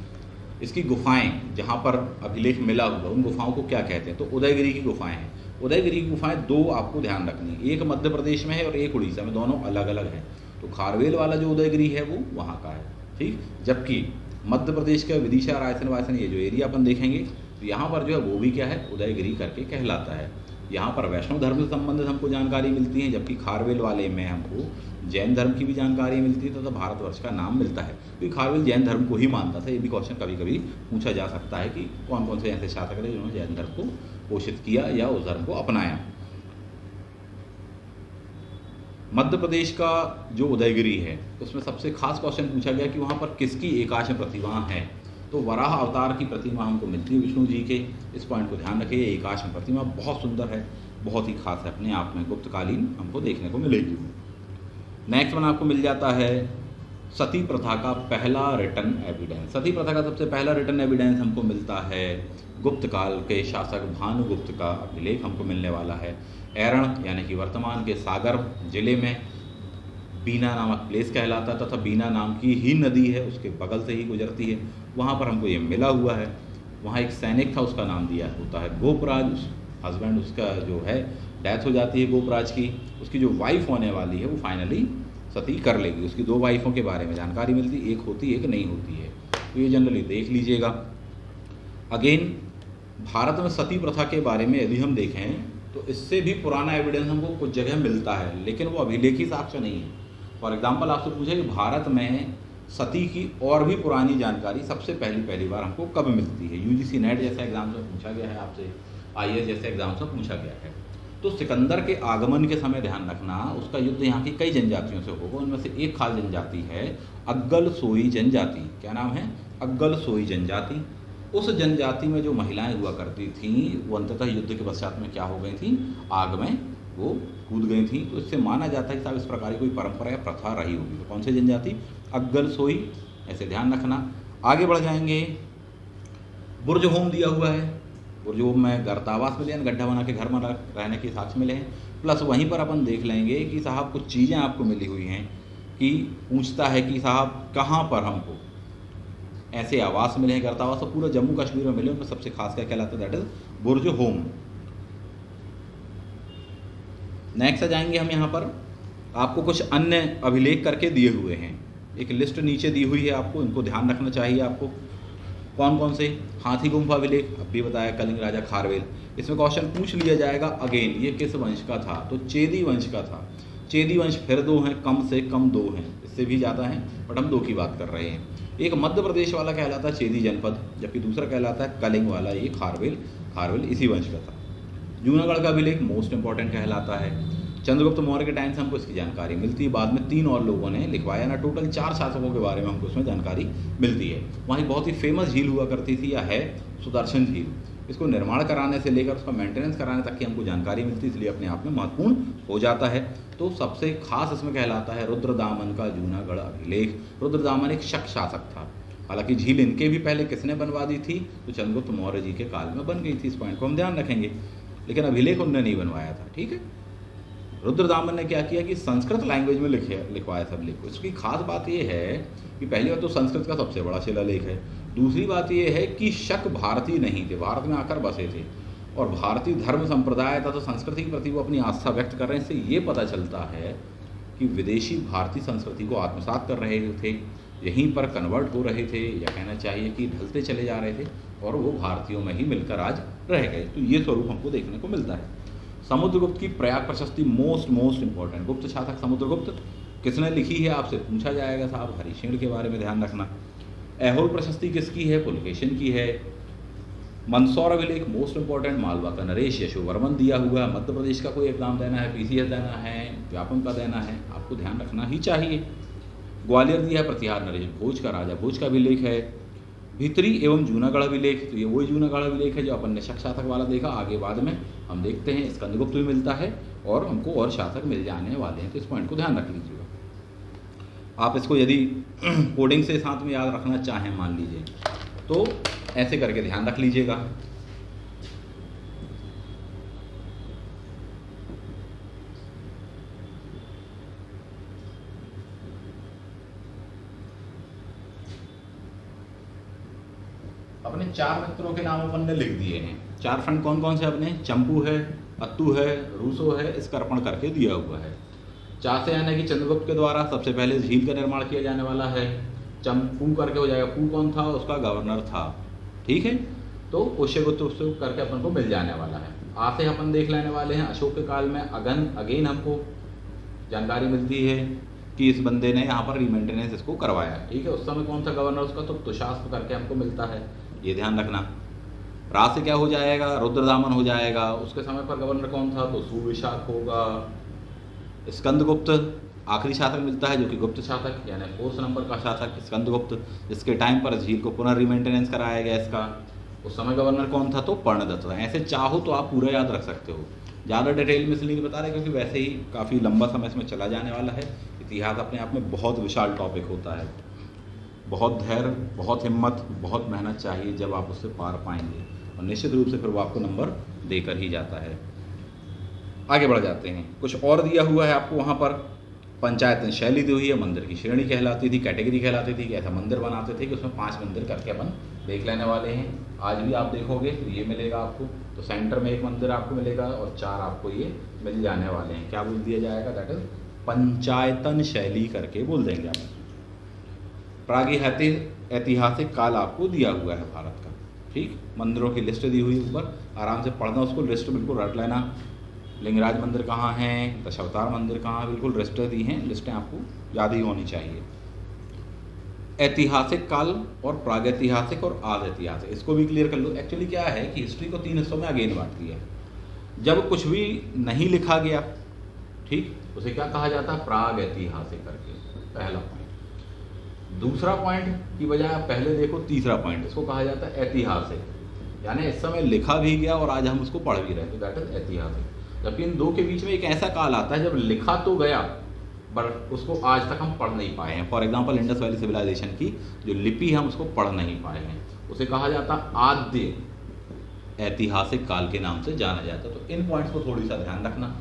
इसकी गुफाएं जहाँ पर अभिलेख मिला हुआ, उन गुफाओं को क्या कहते हैं, तो उदयगिरी की गुफाएं हैं। उदयगिरी की गुफाएं 2 आपको ध्यान रखनी है, एक मध्य प्रदेश में है और एक उड़ीसा में, दोनों अलग अलग हैं। तो खारवेल वाला जो उदयगिरी है वो वहाँ का है, ठीक। जबकि मध्य प्रदेश का विदिशा, रायसेन वायसेन, ये जो एरिया अपन देखेंगे तो यहाँ पर जो है वो भी क्या है, उदयगिरी करके कहलाता है। यहाँ पर वैष्णव धर्म से संबंधित हमको जानकारी मिलती है, जबकि खारवेल वाले में हमको जैन धर्म की भी जानकारी मिलती है। तो भारतवर्ष का नाम मिलता है क्योंकि खारवेल जैन धर्म को ही मानता था। ये भी क्वेश्चन कभी कभी पूछा जा सकता है कि कौन कौन से ऐसे शासक रहे जिन्होंने जैन धर्म को पोषित किया या उस धर्म को अपनाया। मध्य प्रदेश का जो उदयगिरी है उसमें सबसे खास क्वेश्चन पूछा गया कि वहाँ पर किसकी एकाश्म प्रतिमा है, तो वराह अवतार की प्रतिमा हमको मिलती है विष्णु जी के। इस पॉइंट को ध्यान रखिए। एकाश्म प्रतिमा बहुत सुंदर है, बहुत ही खास है अपने आप में, गुप्तकालीन हमको देखने को मिलेगी। नेक्स्ट वन आपको मिल जाता है सती प्रथा का पहला रिटन एविडेंस। सती प्रथा का सबसे पहला रिटन एविडेंस हमको मिलता है गुप्त काल के शासक भानुगुप्त का अभिलेख हमको मिलने वाला है। एरण यानी कि वर्तमान के सागर जिले में बीना नामक प्लेस कहलाता तथा बीना नाम की ही नदी है, उसके बगल से ही गुजरती है। वहाँ पर हमको ये मिला हुआ है। वहाँ एक सैनिक था, उसका नाम दिया होता है गोपराज। हस्बैंड उसका जो है डेथ हो जाती है गोपराज की। उसकी जो वाइफ होने वाली है वो फाइनली सती कर लेगी। उसकी 2 वाइफों के बारे में जानकारी मिलती, एक होती है एक नहीं होती है, तो ये जनरली देख लीजिएगा। अगेन भारत में सती प्रथा के बारे में यदि हम देखें तो इससे भी पुराना एविडेंस हमको कुछ जगह मिलता है, लेकिन वो अभिलेखी साक्ष्य नहीं है। फॉर एग्जाम्पल आपसे पूछे कि भारत में सती की और भी पुरानी जानकारी सबसे पहली बार हमको कब मिलती है। UGC नेट जैसे एग्जाम से पूछा गया है आपसे, IAS जैसे एग्जाम से पूछा गया है। तो सिकंदर के आगमन के समय ध्यान रखना, उसका युद्ध यहाँ की कई जनजातियों से होगा। उनमें से एक खास जनजाति है अग्गल सोई जनजाति। क्या नाम है, अग्गल सोई जनजाति। उस जनजाति में जो महिलाएं हुआ करती थीं वो अंततः युद्ध के पश्चात में क्या हो गई थी, आग में वो कूद गई थी। तो इससे माना जाता है कि साहब इस प्रकार की कोई परंपरा या प्रथा रही होगी। तो कौन सी जनजाति, अग्गल सोई, ऐसे ध्यान रखना। आगे बढ़ जाएंगे। बुर्ज होम दिया हुआ है। बुर्ज होम में गर्तावास मिले हैं, गड्ढा बना के घर में रहने के साक्ष्य मिले हैं। प्लस वहीं पर अपन देख लेंगे कि साहब कुछ चीज़ें आपको मिली हुई हैं कि पूछता है कि साहब कहाँ पर हमको ऐसे आवास मिले हैं, गर्तावास। तो पूरा जम्मू कश्मीर में मिले, उनमें सबसे खास क्या कहलाता है, that is Burzahom. Next आ जाएंगे हम। यहाँ पर आपको कुछ अन्य अभिलेख करके दिए हुए हैं, एक लिस्ट नीचे दी हुई है आपको, इनको ध्यान रखना चाहिए आपको। कौन कौन से, हाथी गुम्फा अभिलेख अभी बताया, कलिंग राजा खारवेल। इसमें क्वेश्चन पूछ लिया जाएगा अगेन ये किस वंश का था, तो चेदी वंश का था। चेदी वंश फिर 2 हैं, कम से कम 2 हैं, इससे भी ज़्यादा हैं, बट हम 2 की बात कर रहे हैं। एक मध्य प्रदेश वाला कहलाता है चेदी जनपद, जबकि दूसरा कहलाता है कलिंग वाला, ये खारवेल इसी वंश का था। जूनागढ़ का अभिलेख मोस्ट इंपॉर्टेंट कहलाता है। चंद्रगुप्त मौर्य के टाइम से हमको इसकी जानकारी मिलती है। बाद में 3 और लोगों ने लिखवाया ना, टोटल 4 शासकों के बारे में हमको इसमें जानकारी मिलती है। वहाँ एक बहुत ही फेमस झील हुआ करती थी या है, सुदर्शन झील। इसको निर्माण कराने से लेकर उसका मेंटेनेंस कराने तक की हमको जानकारी मिलती है, इसलिए अपने आप में महत्वपूर्ण हो जाता है। तो सबसे खास इसमें कहलाता है रुद्रदामन का जूनागढ़ अभिलेख। रुद्रदामन एक शक शासक था, हालांकि झील इनके भी पहले किसने बनवा दी थी, तो चंद्रगुप्त मौर्य जी के काल में बन गई थी, इस पॉइंट को हम ध्यान रखेंगे, लेकिन अभिलेख उनने नहीं बनवाया था। ठीक है, रुद्रदामन ने क्या किया कि संस्कृत लैंग्वेज में लिखवाया था अभिलेख को। इसकी खास बात यह है कि पहली बात तो संस्कृत का सबसे बड़ा शिलालेख है, दूसरी बात यह है कि शक भारतीय नहीं थे, भारत में आकर बसे थे और भारतीय धर्म संप्रदाय तथा संस्कृति के प्रति वो अपनी आस्था व्यक्त कर रहे हैं। इससे ये पता चलता है कि विदेशी भारतीय संस्कृति को आत्मसात कर रहे थे, यहीं पर कन्वर्ट हो रहे थे, या कहना चाहिए कि ढलते चले जा रहे थे और वो भारतीयों में ही मिलकर आज रह गए। तो ये स्वरूप हमको देखने को मिलता है। समुद्रगुप्त की प्रयाग प्रशस्ति मोस्ट इंपॉर्टेंट। गुप्त शासक समुद्रगुप्त किसने लिखी है आपसे पूछा जाएगा साहब, हरिशेण के बारे में ध्यान रखना। ऐहोल प्रशस्ति किसकी है, पुलकेशिन की है। मंदसौर अभिलेख मोस्ट इंपॉर्टेंट, मालवा का नरेश यशोवर्मन दिया हुआ है। मध्य प्रदेश का कोई एग्जाम देना है, पीसीएस देना है, व्यापम का देना है, आपको ध्यान रखना ही चाहिए। ग्वालियर दिया है प्रतिहार नरेश भोज का, राजा भोज का अभिलेख है। भित्री एवं जूनागढ़ अभिलेख, तो ये वही जूनागढ़ अभिलेख है जो अपन ने शक शासक वाला देखा, आगे बाद में हम देखते हैं स्कंदगुप्त भी मिलता है और हमको और शासक मिल जाने वाले हैं, तो इस पॉइंट को ध्यान रख लीजिएगा। आप इसको यदि कोडिंग से साथ में याद रखना चाहें मान लीजिए तो ऐसे करके ध्यान रख लीजिएगा। अपने 4 मित्रों के नाम अपन ने लिख दिए हैं। 4 फ्रेंड कौन कौन से अपने, चंपू है, अत्तू है, रूसो है, इसका अर्पण करके दिया हुआ है। 4 से यानी कि चंद्रगुप्त के द्वारा सबसे पहले झील का निर्माण किया जाने वाला है। चंपू करके हो जाएगा, पू कौन था, उसका गवर्नर था। ठीक है, तो पुष्यगुप्त करके अपन को मिल जाने वाला है। आ से अपन देख लेने वाले हैं अशोक के काल में अगेन हमको जानकारी मिलती है कि इस बंदे ने यहाँ पर रीमेंटेनेंस इसको करवाया। ठीक है, उस समय कौन था गवर्नर उसका, तो तुषास्प करके हमको मिलता है, ये ध्यान रखना। रा से क्या हो जाएगा, रुद्रदामन हो जाएगा। उसके समय पर गवर्नर कौन था, तो सुविशाख होगा। स्कंदगुप्त आखिरी शासक मिलता है जो कि गुप्त शासक यानी 4 नंबर का शासक स्कंदगुप्त, जिसके टाइम पर झील को पुनः रीमेंटेनेंस कराया गया इसका। उस समय गवर्नर कौन था, तो पर्णदत्त था। ऐसे चाहो तो आप पूरा याद रख सकते हो, ज़्यादा डिटेल में इसलिए नहीं बता रहे क्योंकि वैसे ही काफ़ी लंबा समय इसमें चला जाने वाला है। इतिहास अपने आप में बहुत विशाल टॉपिक होता है, बहुत धैर्य, बहुत हिम्मत, बहुत मेहनत चाहिए जब आप उससे पार पाएंगे, और निश्चित रूप से फिर वो आपको नंबर देकर ही जाता है। आगे बढ़ जाते हैं, कुछ और दिया हुआ है आपको वहाँ पर। पंचायत शैली दी हुई है, मंदिर की श्रेणी कहलाती थी, कैटेगरी कहलाती थी कि ऐसा मंदिर बनाते थे कि उसमें 5 मंदिर करके अपन देख लेने वाले हैं। आज भी आप देखोगे तो ये मिलेगा आपको, तो सेंटर में 1 मंदिर आपको मिलेगा और 4 आपको ये मिल जाने वाले हैं। क्या बोल दिया जाएगा, दैट इज पंचायतन शैली करके बोल देंगे आप। प्रागैतिहासिक ऐतिहासिक काल आपको दिया हुआ है भारत का। ठीक, मंदिरों की लिस्ट दी हुई ऊपर, आराम से पढ़ना उसको, लिस्ट बिल्कुल रट लेना। लिंगराज मंदिर कहाँ हैं, दशावतार मंदिर कहाँ, बिल्कुल लिस्टें दी हैं, लिस्टें आपको याद ही होनी चाहिए। ऐतिहासिक काल और प्रागैतिहासिक और आद ऐतिहासिक, इसको भी क्लियर कर लो। एक्चुअली क्या है कि हिस्ट्री को 3 हिस्सों में अगेन बांट दिया है। जब कुछ भी नहीं लिखा गया, ठीक, उसे क्या कहा जाता है, प्रागैतिहासिक करके, पहला पॉइंट। दूसरा पॉइंट की बजाय आप पहले देखो तीसरा पॉइंट, इसको कहा जाता है ऐतिहासिक, यानी इस समय लिखा भी गया और आज हम उसको पढ़ भी रहे, तो दैट इज ऐतिहासिक। जबकि इन 2 के बीच में एक ऐसा काल आता है जब लिखा तो गया बट उसको आज तक हम पढ़ नहीं पाए हैं। For example Indus valley civilisation की जो लिपि है हम उसको पढ़ नहीं पाए हैं, उसे कहा जाता आद्य ऐतिहासिक काल के नाम से जाना जाता है। तो इन पॉइंट्स को थोड़ी सा ध्यान रखना।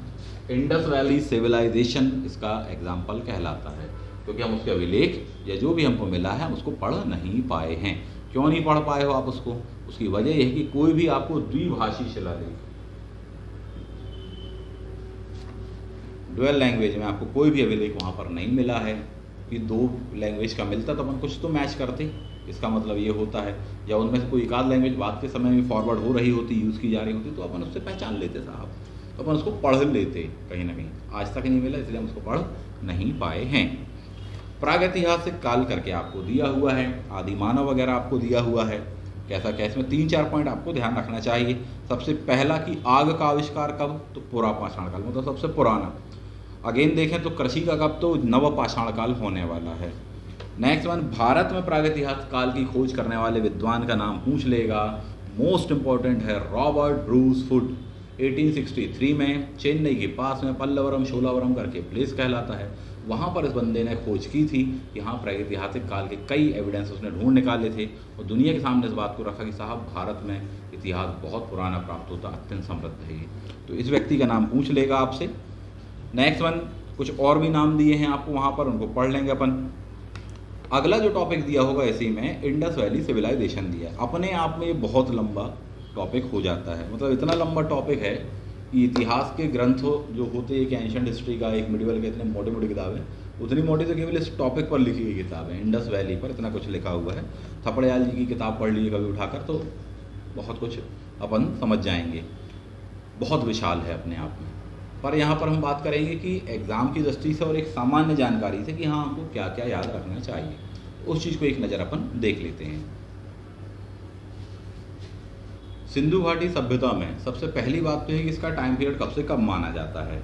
इंडस वैली सिविलाइजेशन इसका एग्जाम्पल कहलाता है क्योंकि हम उसके अभिलेख या जो भी हमको मिला है हम उसको पढ़ नहीं पाए हैं। क्यों नहीं पढ़ पाए हो आप उसको, उसकी वजह यह है कि कोई भी आपको द्विभाषी शिलालेख, ड्यूअल लैंग्वेज में आपको कोई भी अभिलेख वहाँ पर नहीं मिला है कि 2 लैंग्वेज का मिलता तो अपन कुछ तो मैच करते। इसका मतलब ये होता है या उनमें से कोई एक आध लैंग्वेज बाद के समय में फॉरवर्ड हो रही होती, यूज़ की जा रही होती, तो अपन उससे पहचान लेते साहब, तो अपन उसको पढ़ लेते कहीं ना कहीं। आज तक नहीं मिला इसलिए हम उसको पढ़ नहीं पाए हैं। प्रागैतिहासिक काल करके आपको दिया हुआ है, आदि मानव वगैरह आपको दिया हुआ है। कैसा क्या, इसमें 3-4 पॉइंट आपको ध्यान रखना चाहिए। सबसे पहला कि आग का आविष्कार कब, तो पुरा पाषाण काल, मतलब सबसे पुराना। अगेन देखें तो कृषि का कब, तो नव पाषाण काल होने वाला है। नेक्स्ट वन, भारत में प्रागैतिहासिक काल की खोज करने वाले विद्वान का नाम पूछ लेगा, मोस्ट इंपॉर्टेंट है रॉबर्ट ब्रूस फुट। 1863 में चेन्नई के पास में पल्लवरम शोलावरम करके प्लेस कहलाता है, वहाँ पर इस बंदे ने खोज की थी। यहाँ प्रागैतिहासिक काल के कई एविडेंस उसने ढूंढ निकाले थे और दुनिया के सामने इस बात को रखा कि साहब भारत में इतिहास बहुत पुराना प्राप्त होता, अत्यंत समृद्ध है ये। तो इस व्यक्ति का नाम पूछ लेगा आपसे। नेक्स्ट वन, कुछ और भी नाम दिए हैं आपको वहाँ पर, उनको पढ़ लेंगे अपन। अगला जो टॉपिक दिया होगा इसी में इंडस वैली सिविलाइजेशन दिया है। अपने आप में ये बहुत लंबा टॉपिक हो जाता है, मतलब इतना लंबा टॉपिक है कि इतिहास के ग्रंथ जो होते हैं, एक एंशिएंट हिस्ट्री का, एक मिडिवल के, इतने मोटे मोटी किताबें, उतनी मोटी तो केवल इस टॉपिक पर लिखी गई किताब है। इंडस वैली पर इतना कुछ लिखा हुआ है। थपड़याल जी की किताब पढ़ लीजिए कभी उठाकर, तो बहुत कुछ अपन समझ जाएंगे। बहुत विशाल है अपने आप में। पर यहाँ पर हम बात करेंगे कि एग्ज़ाम की दृष्टि से और एक सामान्य जानकारी से कि हाँ हमको क्या क्या याद रखना चाहिए, उस चीज़ को एक नज़र अपन देख लेते हैं। सिंधु घाटी सभ्यता में सबसे पहली बात तो है कि इसका टाइम पीरियड कब से कब माना जाता है।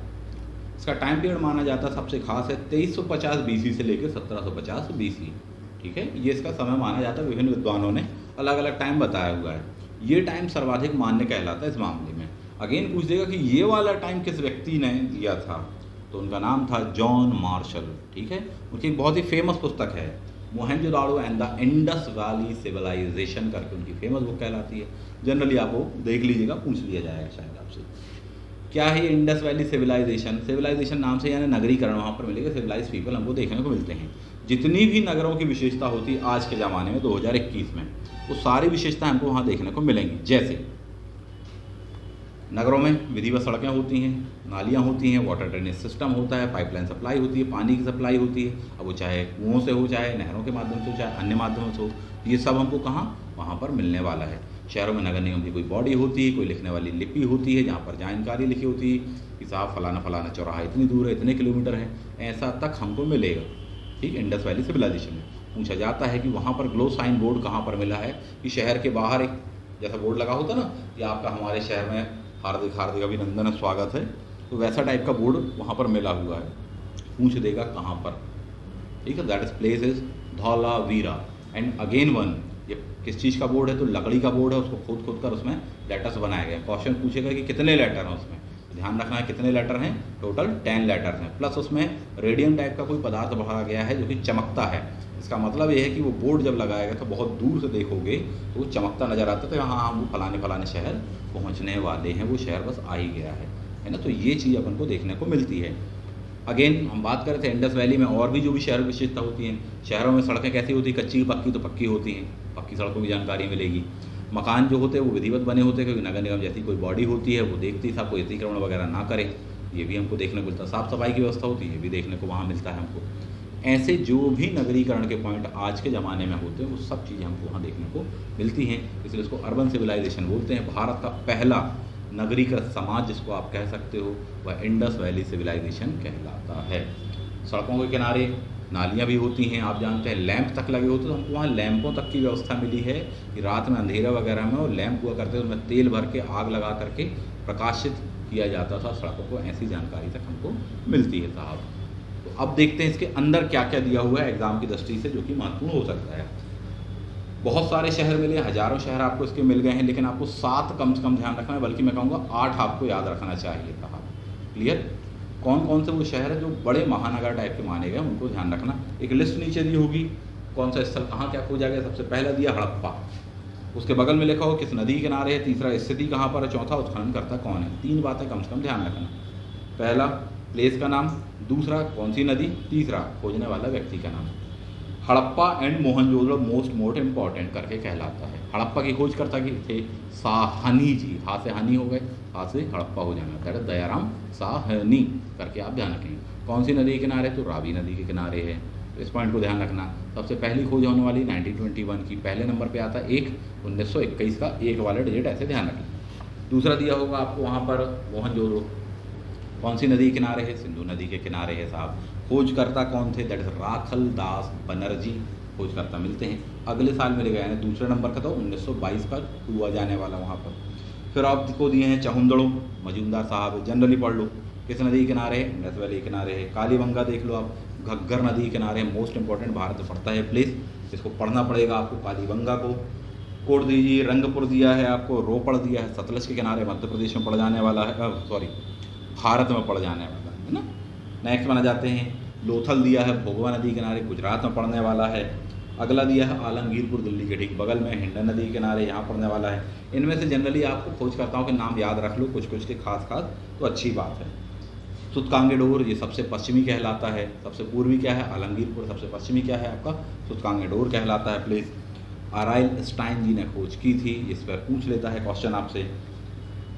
इसका टाइम पीरियड माना जाता है, सबसे खास है 2350 बीसी से लेकर 1750 बीसी। ठीक है, ये इसका समय माना जाता है। विभिन्न विद्वानों ने अलग अलग टाइम बताया हुआ है। ये टाइम सर्वाधिक मान्य कहलाता है इस मामले में। अगेन पूछ देगा कि ये वाला टाइम किस व्यक्ति ने दिया था, तो उनका नाम था जॉन मार्शल। ठीक है, उनकी एक बहुत ही फेमस पुस्तक है Mohenjodaro and the Indus valley civilisation करके उनकी फेमस बुक कहलाती है। जनरली आप वो देख लीजिएगा, पूछ लिया जाएगा शायद आपसे। क्या है ये इंडस वैली सिविलाइजेशन? सिविलाइजेशन नाम से यानी नगरीकरण वहाँ पर मिलेगा, सिविलाइज पीपल हमको देखने को मिलते हैं। जितनी भी नगरों की विशेषता होती है आज के ज़माने में 2021 में, वो सारी विशेषता हमको वहाँ देखने को मिलेंगी। जैसे नगरों में विधिवत सड़कें होती हैं, नालियाँ होती हैं, वाटर ड्रेनेज सिस्टम होता है, पाइपलाइन सप्लाई होती है, पानी की सप्लाई होती है। अब वो चाहे कुओं से हो, चाहे नहरों के माध्यम से हो, चाहे अन्य माध्यमों से हो, ये सब हमको कहाँ वहाँ पर मिलने वाला है। शहरों में नगर निगम की कोई बॉडी होती है, कोई लिखने वाली लिपि होती है जहाँ पर जानकारी लिखी होती है कि साहब फलाना फलाना चौराहा इतनी दूर है, इतने किलोमीटर है, ऐसा तक हमको मिलेगा। ठीक, इंडस वैली सिविलाइजेशन में पूछा जाता है कि वहाँ पर ग्लो साइन बोर्ड कहाँ पर मिला है, कि शहर के बाहर एक जैसा बोर्ड लगा होता ना कि आपका हमारे शहर में हार्दिक हार्दिक अभिनंदन स्वागत है, तो वैसा टाइप का बोर्ड वहाँ पर मिला हुआ है। पूछ देगा कहाँ पर। ठीक है, that is place is Dholavira. And again one, ये किस चीज़ का बोर्ड है, तो लकड़ी का बोर्ड है, उसको खोद कर उसमें लेटर्स बनाए गए। क्वेश्चन पूछेगा कि कितने लेटर हैं उसमें, ध्यान रखना है कितने लेटर हैं, टोटल 10 लेटर हैं। प्लस उसमें रेडियम टाइप का कोई पदार्थ भरा गया है जो कि चमकता है। इसका मतलब ये है कि वो बोर्ड जब लगाया गया तो बहुत दूर से देखोगे तो वो चमकता नज़र आता है, तो हाँ हम वो फलाने फलाने शहर पहुँचने वाले हैं, वो शहर बस आ ही गया है ना। तो ये चीज़ अपन को देखने को मिलती है। अगेन हम बात कर रहे थे इंडस वैली में और भी जो भी शहर विशेषता होती हैं। शहरों में सड़कें कैसी होती हैं, कच्ची पक्की, तो पक्की होती हैं, पक्की सड़कों की जानकारी मिलेगी। मकान जो होते हैं वो विधिवत बने होते हैं, क्योंकि नगर निगम जैसी कोई बॉडी होती है वो देखती है साहब कोई अतिक्रमण वगैरह ना करे, ये भी हमको देखने को मिलता है। साफ़ सफाई की व्यवस्था होती है, ये भी देखने को वहाँ मिलता है हमको। ऐसे जो भी नगरीकरण के पॉइंट आज के ज़माने में होते हैं वो सब चीज़ें हमको वहाँ देखने को मिलती हैं, इसलिए इसको अर्बन सिविलाइजेशन बोलते हैं। भारत का पहला नगरीकृत समाज जिसको आप कह सकते हो वह इंडस वैली सिविलाइजेशन कहलाता है। सड़कों के किनारे नालियाँ भी होती हैं, आप जानते हैं लैंप तक लगे होते हैं, तो हमको वहाँ लैंपों तक की व्यवस्था मिली है कि रात में अंधेरा वगैरह में वो लैंप हुआ करते थे, उसमें तेल भर के आग लगा करके प्रकाशित किया जाता था सड़कों को। ऐसी जानकारी तक हमको मिलती है साहब। तो अब देखते हैं इसके अंदर क्या क्या दिया हुआ है एग्ज़ाम की दृष्टि से, जो कि महत्वपूर्ण हो सकता है। बहुत सारे शहर मिले, हज़ारों शहर आपको इसके मिल गए हैं, लेकिन आपको 7 कम से कम ध्यान रखना है, बल्कि मैं कहूँगा 8 आपको याद रखना चाहिए था। क्लियर? कौन कौन से वो शहर है जो बड़े महानगर टाइप के माने गए, उनको ध्यान रखना। एक लिस्ट नीचे दी होगी, कौन सा स्थल कहाँ क्या खोजा गया। सबसे पहला दिया हड़प्पा, उसके बगल में लिखा हो किस नदी के किनारे है, तीसरा स्थिति कहाँ पर है, चौथा उत्खनन करता कौन है। 3 बातें कम से कम ध्यान रखना। पहला प्लेस का नाम, दूसरा कौन सी नदी, तीसरा खोजने वाला व्यक्ति का नाम। Harappa and Mohenjodaro most important करके कहलाता है। हड़प्पा की खोज करता कि थे साहनी जी, हा से हानि हो गए, हा से हड़प्पा हो जाना, दैट इज दयाराम साहनी करके आप ध्यान रखेंगे। कौन सी नदी के किनारे, तो रावी नदी के किनारे है, तो इस पॉइंट को ध्यान रखना। सबसे पहली खोज होने वाली 1921 की, पहले नंबर पे आता है 1921 का 1 वाला डिजिट, ऐसे ध्यान रखें। दूसरा दिया होगा आपको वहाँ पर मोहनजोदड़ो, कौन सी नदी के किनारे है, सिंधु नदी के किनारे है साहब। खोजकर्ता कौन थे, दैट इज राखल दास बनर्जी खोजकर्ता मिलते हैं। अगले साल मिले गए, यानी दूसरे नंबर का, तो 1922 का हुआ जाने वाला वहाँ पर। फिर आपको दिए हैं चहुंदड़ो, मजूमदार साहब, जनरली पढ़ लो किस नदी के किनारे है, इंडस वैली के किनारे है। कालीबंगा देख लो आप, घग्गर नदी के किनारे, मोस्ट इंपॉर्टेंट, भारत में पड़ता है प्लेस, इसको पढ़ना पड़ेगा आपको कालीबंगा को। कोट दीजिए, रंगपुर दिया है आपको, रोपड़ दिया है, सतलज के किनारे मध्य प्रदेश में पड़ जाने वाला है, सॉरी भारत में पड़ जाने वाला है ना। नेक्स्ट बना जाते हैं, लोथल दिया है भोगवा नदी किनारे गुजरात में पड़ने वाला है। अगला दिया है आलमगीरपुर दिल्ली के ठीक बगल में, हिंडन नदी के किनारे यहाँ पड़ने वाला है। इनमें से जनरली आपको खोज करता हूँ कि नाम याद रख लो कुछ कुछ के खास खास, तो अच्छी बात है। सुतकांगेडोर ये सबसे पश्चिमी कहलाता है, सबसे पूर्वी क्या है आलमगीरपुर, सबसे पश्चिमी क्या है आपका सुतकांगेडोर कहलाता है प्लेस। आराइल स्टाइन जी ने खोज की थी, इस पर पूछ लेता है क्वेश्चन आपसे।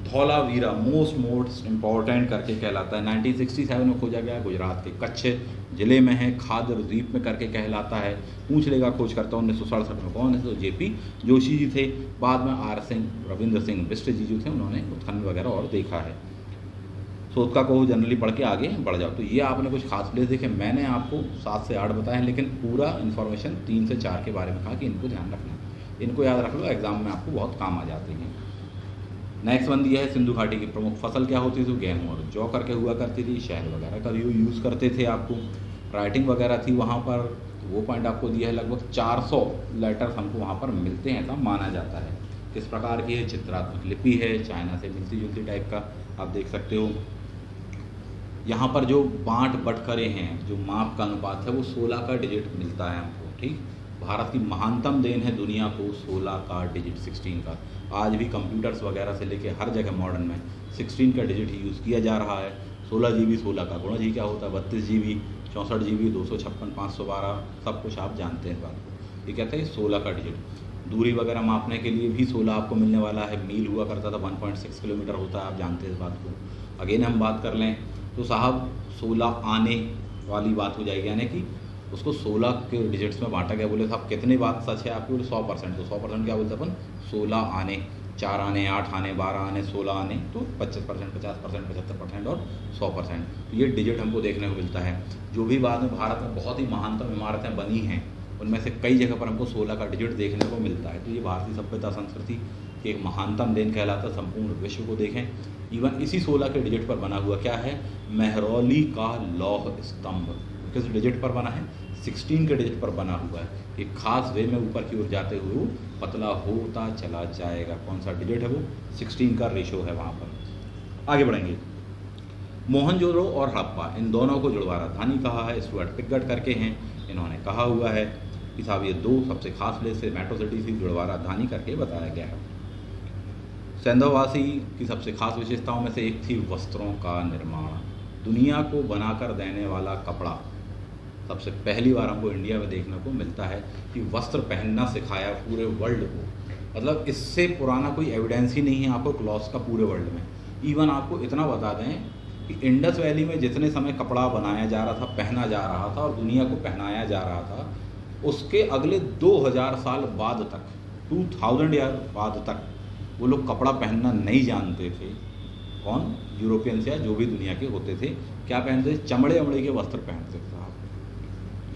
धौलावीरा मोस्ट इम्पॉर्टेंट करके कहलाता है, 1967 में खोजा गया, गुजरात के कच्छ जिले में है, खादर द्वीप में करके कहलाता है। पूछ लेगा खोज करता 1967 में कौन है, तो जेपी जोशी जी थे। बाद में आर सिंह रविंद्र सिंह बिष्ट जी जो थे उन्होंने उत्खनन वगैरह और देखा है। शोधका को जनरली पढ़ के आगे बढ़ जाओ। तो ये आपने कुछ खास प्लेस देखे, मैंने आपको 7 से 8 बताए हैं, लेकिन पूरा इन्फॉर्मेशन 3 से 4 के बारे में कहा कि इनको ध्यान रखना, इनको याद रख लो, एग्जाम में आपको बहुत काम आ जाते हैं। नेक्स्ट वन दिया है सिंधु घाटी की प्रमुख फसल क्या होती थी, गेहूँ और जौ करके हुआ करती थी, शहद वगैरह का यूज़ करते थे। आपको राइटिंग वगैरह थी वहाँ पर, तो वो पॉइंट आपको दिया है। लगभग 400 लेटर्स हमको वहाँ पर मिलते हैं, ऐसा माना जाता है। किस प्रकार की है, चित्रात्मक लिपि है, चाइना से मिलती जुलती टाइप का आप देख सकते हो। यहाँ पर जो बाँट बटखरे हैं, जो माप का अनुपात है, वो 16 का डिजिट मिलता है हमको, ठीक। भारत की महानतम देन है दुनिया को 16 का डिजिट, 16 का। आज भी कंप्यूटर्स वगैरह से लेके हर जगह मॉडर्न में 16 का डिजिट ही यूज़ किया जा रहा है। 16 GB 16 का गुणज ही क्या होता है, 32 GB, 64 GB, 256, 512, सब कुछ आप जानते हैं बात को। ये कहते हैं 16 का डिजिट। दूरी वगैरह मापने के लिए भी 16 आपको मिलने वाला है। मील हुआ करता था 1.6 किलोमीटर होता है, आप जानते हैं इस बात को। अगेन हम बात कर लें तो साहब 16 आने वाली बात हो जाएगी, यानी कि उसको 16 के डिजिट्स में बांटा गया। बोले साहब कितनी बात सच है आपकी, बोले 100%। तो 100% क्या बोलते हैं अपन, 16 आने, 4 आने, 8 आने, 12 आने, 16 आने, तो 25%, 50%, 75% और 100%। तो ये डिजिट हमको देखने को मिलता है। जो भी बाद में भारत में बहुत ही महानतम इमारतें बनी हैं, उनमें से कई जगह पर हमको 16 का डिजिट देखने को मिलता है। तो ये भारतीय सभ्यता संस्कृति की एक महानतम देन कहलाता है। संपूर्ण विश्व को देखें, इवन इसी 16 के डिजिट पर बना हुआ क्या है, मेहरौली का लौह स्तंभ किस डिजिट पर बना है, 16 के डिजिट पर बना हुआ है। एक खास वे में ऊपर की ओर जाते हुए वो पतला होता चला जाएगा। कौन सा डिजिट है वो, 16 का रेशो है वहाँ पर। आगे बढ़ेंगे। मोहनजोदड़ो और हड़प्पा, इन दोनों को जुड़वा राजधानी कहा है, स्टुअर्ट पिगट करके हैं, इन्होंने कहा हुआ है कि साहब ये 2 सबसे खास प्लेस से मेट्रो सिटी से जुड़वा राजधानी करके बताया गया है। सेंधोवासी की सबसे खास विशेषताओं में से एक थी वस्त्रों का निर्माण। दुनिया को बनाकर देने वाला कपड़ा सबसे पहली बार हमको इंडिया में देखने को मिलता है कि वस्त्र पहनना सिखाया पूरे वर्ल्ड को। मतलब इससे पुराना कोई एविडेंस ही नहीं है आपको क्लॉथ्स का पूरे वर्ल्ड में। इवन आपको इतना बता दें कि इंडस वैली में जितने समय कपड़ा बनाया जा रहा था, पहना जा रहा था और दुनिया को पहनाया जा रहा था, उसके अगले 2000 साल बाद तक, 2000 ईयर बाद तक वो लोग कपड़ा पहनना नहीं जानते थे। कौन, यूरोपियंस या जो भी दुनिया के होते थे, क्या पहनते थे, चमड़े वमड़े के वस्त्र पहनते थे।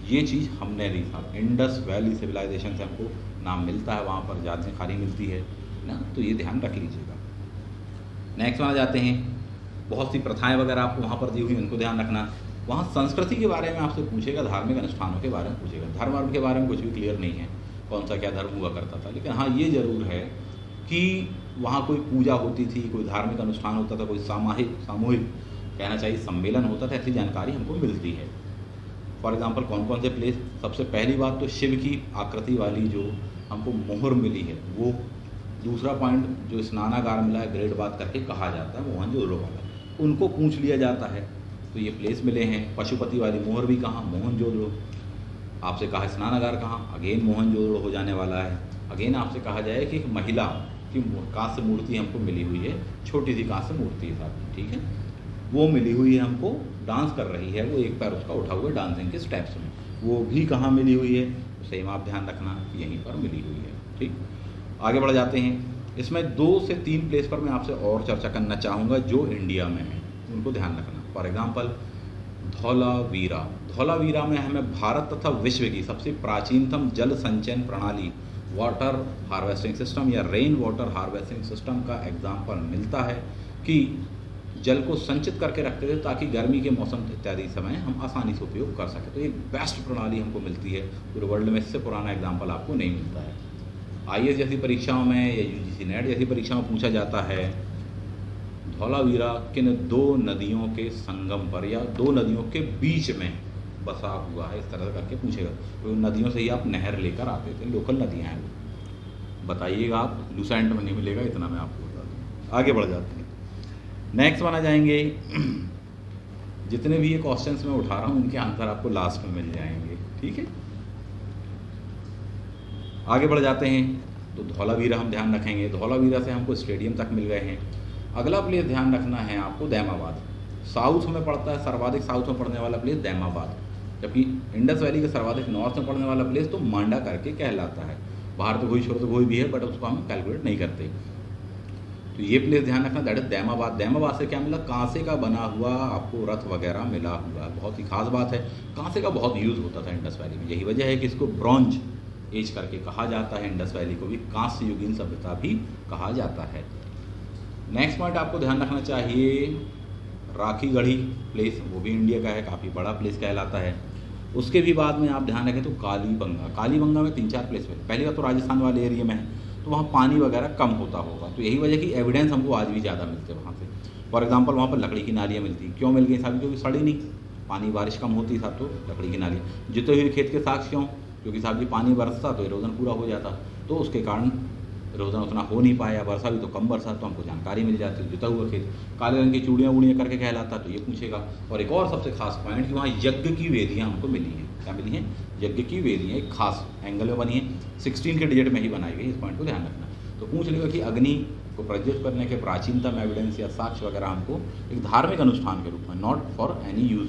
ये चीज़ हमने नहीं था। इंडस वैली सिविलाइजेशन से हमको नाम मिलता है, वहाँ पर जाते खाली मिलती है ना, तो ये ध्यान रख लीजिएगा। नेक्स्ट वहाँ जाते हैं, बहुत सी प्रथाएं वगैरह आपको वहाँ पर दी हुई, उनको ध्यान रखना। वहाँ संस्कृति के बारे में आपसे पूछेगा, धार्मिक अनुष्ठानों के बारे में पूछेगा। धर्म के बारे में कुछ भी क्लियर नहीं है, कौन सा क्या धर्म हुआ करता था, लेकिन हाँ ये ज़रूर है कि वहाँ कोई पूजा होती थी, कोई धार्मिक अनुष्ठान होता था, कोई सामूहिक कहना चाहिए सम्मेलन होता था, ऐसी जानकारी हमको मिलती है। फॉर एग्जांपल कौन कौन से प्लेस, सबसे पहली बात तो शिव की आकृति वाली जो हमको मोहर मिली है वो। दूसरा पॉइंट जो स्नानागार मिला है, ग्रेट बात करके कहा जाता है, मोहनजोदड़ो वाला, उनको पूछ लिया जाता है। तो ये प्लेस मिले हैं। पशुपति वाली मोहर भी कहाँ, मोहनजोदड़ो। आपसे कहा स्नानागार कहाँ, अगेन मोहनजोदड़ो हो जाने वाला है। अगेन आपसे कहा जाए कि एक महिला की कांस्य मूर्ति हमको मिली हुई है, छोटी सी कांस्य मूर्ति है साहब, ठीक है, वो मिली हुई है हमको, डांस कर रही है, वो एक पैर उसका उठा हुआ है डांसिंग के स्टेप्स में। वो भी कहाँ मिली हुई है, तो सेम आप ध्यान रखना यहीं पर मिली हुई है, ठीक। आगे बढ़ जाते हैं। इसमें 2 से 3 प्लेस पर मैं आपसे और चर्चा करना चाहूँगा जो इंडिया में है, उनको ध्यान रखना। For example Dholavira. धौलावीरा में हमें भारत तथा विश्व की सबसे प्राचीनतम जल संचयन प्रणाली, वाटर हार्वेस्टिंग सिस्टम या रेन वाटर हार्वेस्टिंग सिस्टम का एग्जाम्पल मिलता है कि जल को संचित करके रखते थे ताकि गर्मी के मौसम इत्यादि समय हम आसानी से उपयोग कर सकें। तो एक बेस्ट प्रणाली हमको मिलती है पूरे वर्ल्ड में, इससे पुराना एग्जाम्पल आपको नहीं मिलता है। आईएएस जैसी परीक्षाओं में या यूजीसी नेट जैसी परीक्षाओं में पूछा जाता है धौलावीरा किन दो नदियों के संगम पर या दो नदियों के बीच में बसा हुआ है, इस तरह से करके पूछेगा। तो नदियों से ही आप नहर लेकर आते थे, लोकल नदियाँ हैं वो, बताइएगा आप, लूसेंट में नहीं मिलेगा, इतना मैं आपको बता दूँ। आगे बढ़ जाते हैं, नेक्स्ट बना जाएंगे। जितने भी ये क्वेश्चंस मैं उठा रहा हूँ उनके आंसर आपको लास्ट में मिल जाएंगे, ठीक है। आगे बढ़ जाते हैं, तो धौलावीरा हम ध्यान रखेंगे, धौलावीरा से हमको स्टेडियम तक मिल गए हैं। अगला प्लेस ध्यान रखना है आपको दैमाबाद, साउथ में पड़ता है, सर्वाधिक साउथ में पड़ने वाला प्लेस दैमाबाद, जबकि इंडस वैली के सर्वाधिक नॉर्थ में पड़ने वाला प्लेस तो मांडा करके कहलाता है। बाहर तो कोई छोर तो कोई भी है, बट उसको हम कैलकुलेट नहीं करते। तो ये प्लेस ध्यान रखना, दैट इज दैमाबाद। दैमाबाद से क्या मिला, कांसे का बना हुआ आपको रथ वगैरह मिला हुआ, बहुत ही खास बात है। कांसे का बहुत यूज़ होता था इंडस वैली में, यही वजह है कि इसको ब्रॉन्ज एज करके कहा जाता है। इंडस वैली को भी कांस्य युगीन सभ्यता भी कहा जाता है। नेक्स्ट पॉइंट आपको ध्यान रखना चाहिए, राखीगढ़ी प्लेस, वो भी इंडिया का है, काफ़ी बड़ा प्लेस कहलाता है। उसके भी बाद में आप ध्यान रखें तो कालीबंगा, कालीबंगा में 3-4 प्लेस में, पहली बात तो राजस्थान वाले एरिया में है, तो वहाँ पानी वगैरह कम होता होगा, तो यही वजह की एविडेंस हमको आज भी ज़्यादा मिलते हैं वहाँ से। फॉर एग्जांपल वहाँ पर लकड़ी की नालियाँ मिलती, क्यों मिल गई साहब, क्योंकि सड़ी नहीं, पानी बारिश कम होती साहब तो लकड़ी की नालियाँ। जुते हुए खेत के साक्ष्य क्यों, क्योंकि साहब जी पानी बरसता तो इरोजन पूरा हो जाता, तो उसके कारण इरोजन उतना हो नहीं पाया, वर्षा भी तो कम बरसा, तो हमको जानकारी मिल जाती है। जुता हुआ खेत, काले रंग की चूड़ियाँ वूड़ियाँ करके कहलाता, तो ये पूछेगा। और एक और सबसे खास पॉइंट कि वहाँ यज्ञ की वेदियाँ हमको मिली हैं, क्या मिली हैं, यज्ञ की वेदियाँ, एक खास एंगल में बनी है, 16 के डिजिट में ही बनाई गई, इस पॉइंट को ध्यान रखना। तो पूछ लेगा कि अग्नि को प्रज्वलित करने के प्राचीनतम एविडेंस या साक्ष्य वगैरह हमको एक धार्मिक अनुष्ठान के रूप में, नॉट फॉर एनी यूज़,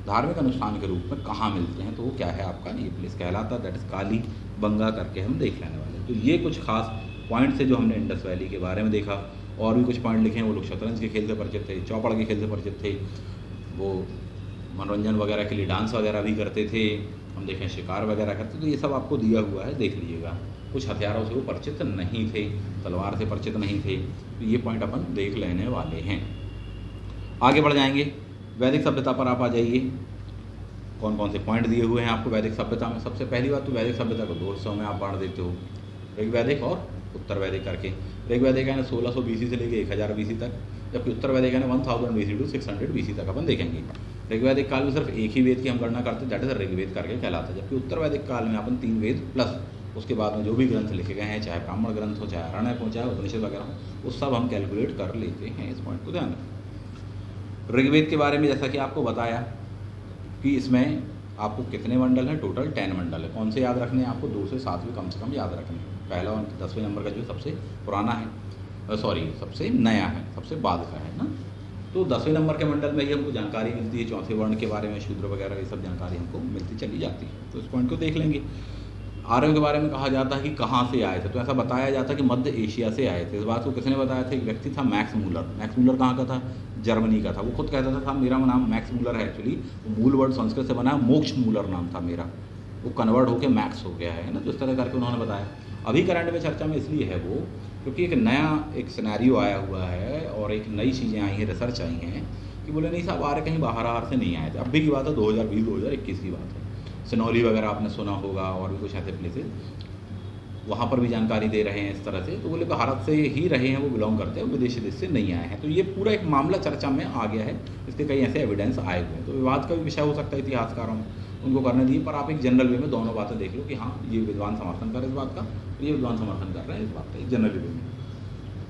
धार्मिक अनुष्ठान के रूप में कहाँ मिलते हैं, तो वो क्या है आपका, ये प्लेस कहलाता, दैट इज़ कालीबंगा करके हम देख लेने वाले। तो ये कुछ खास पॉइंट्स है जो हमने इंडस वैली के बारे में देखा। और भी कुछ पॉइंट लिखे हैं, वो लोग शतरंज के खेल से परिचित थे, चौपड़ के खेल से परिचित थे, वो मनोरंजन वगैरह के लिए डांस वगैरह भी करते थे, हम देखें शिकार वगैरह करते, तो ये सब आपको दिया हुआ है, देख लीजिएगा। कुछ हथियारों से वो परिचित नहीं थे, तलवार से परिचित नहीं थे, तो ये पॉइंट अपन देख लेने वाले हैं। आगे बढ़ जाएंगे, वैदिक सभ्यता पर आप आ जाइए। कौन कौन से पॉइंट दिए हुए हैं आपको वैदिक सभ्यता में। सबसे पहली बात तो वैदिक सभ्यता को 2 हिस्सों में आप बांट देते हो, ऋग्वैदिक और उत्तर वैदिक करके। ऋग्वैदिक है 1600 BC से लेके 1000 BC तक, जबकि उत्तर वैदिक है 1000 BC to 600 BC तक अपन देखेंगे। ऋग्वैदिक काल में सिर्फ एक ही वेद की हम गणना करते हैं, दैट इज ऋग्वेद करके कहलाता है, जबकि उत्तर वैदिक काल में अपन 3 वेद प्लस उसके बाद में जो भी ग्रंथ लिखे गए हैं, चाहे ब्राह्मण ग्रंथ हो, चाहे अरण्यक हो, चाहे उपनिषद वगैरह हो, वो सब हम कैलकुलेट कर लेते हैं, इस पॉइंट को ध्यान रखें। ऋग्वेद के बारे में जैसा कि आपको बताया कि इसमें आपको कितने मंडल हैं, टोटल 10 मंडल है। कौन से याद रखने हैं आपको, 2 से 7 भी कम से कम याद रखने हैं। पहला और 10वें नंबर का जो सबसे पुराना है, सबसे नया है, सबसे बाद का है ना, तो 10वें नंबर के मंडल में ही हमको जानकारी मिलती है, चौथे वर्ण के बारे में, शूद्र वगैरह ये सब जानकारी हमको मिलती चली जाती है। तो इस पॉइंट को देख लेंगे। आर्यों के बारे में कहा जाता है कि कहाँ से आए थे, तो ऐसा बताया जाता है कि मध्य एशिया से आए थे। इस बात को किसने बताया था, एक व्यक्ति था मैक्स मूलर। मैक्स मूलर कहाँ का था, जर्मनी का था। वो खुद कहता था मेरा नाम मैक्स मूलर है, एक्चुअली मूल वर्ड संस्कृत से बना है, मोक्ष मूलर नाम था मेरा, वो कन्वर्ट होकर मैक्स हो गया है ना, तो इस तरह करके उन्होंने बताया। अभी करंट में चर्चा में इसलिए है वो, क्योंकि एक नया एक सिनेरियो आया हुआ है और एक नई चीज़ें आई हैं, रिसर्च आई हैं कि बोले नहीं साहब आर्य कहीं बाहर से नहीं आए थे। अभी की बात है, 2020-2021 की बात है। सिनौली वगैरह आपने सुना होगा, और भी कुछ ऐसे प्लेसेस, वहाँ पर भी जानकारी दे रहे हैं इस तरह से। तो बोले भारत से ही रहे हैं, वो बिलोंग करते हैं, विदेशी देश से नहीं आए हैं। तो ये पूरा एक मामला चर्चा में आ गया है, इसके कई ऐसे एविडेंस आए हुए हैं। तो विवाद का भी विषय हो सकता है इतिहासकारों में, उनको करने दिए, पर आप एक जनरल वे में दोनों बातें देख लो कि हाँ ये विद्वान समर्थन कर रहे हैं इस बात का, ये विद्वान समर्थन कर रहे हैं इस बात का, एक जनरल वे में।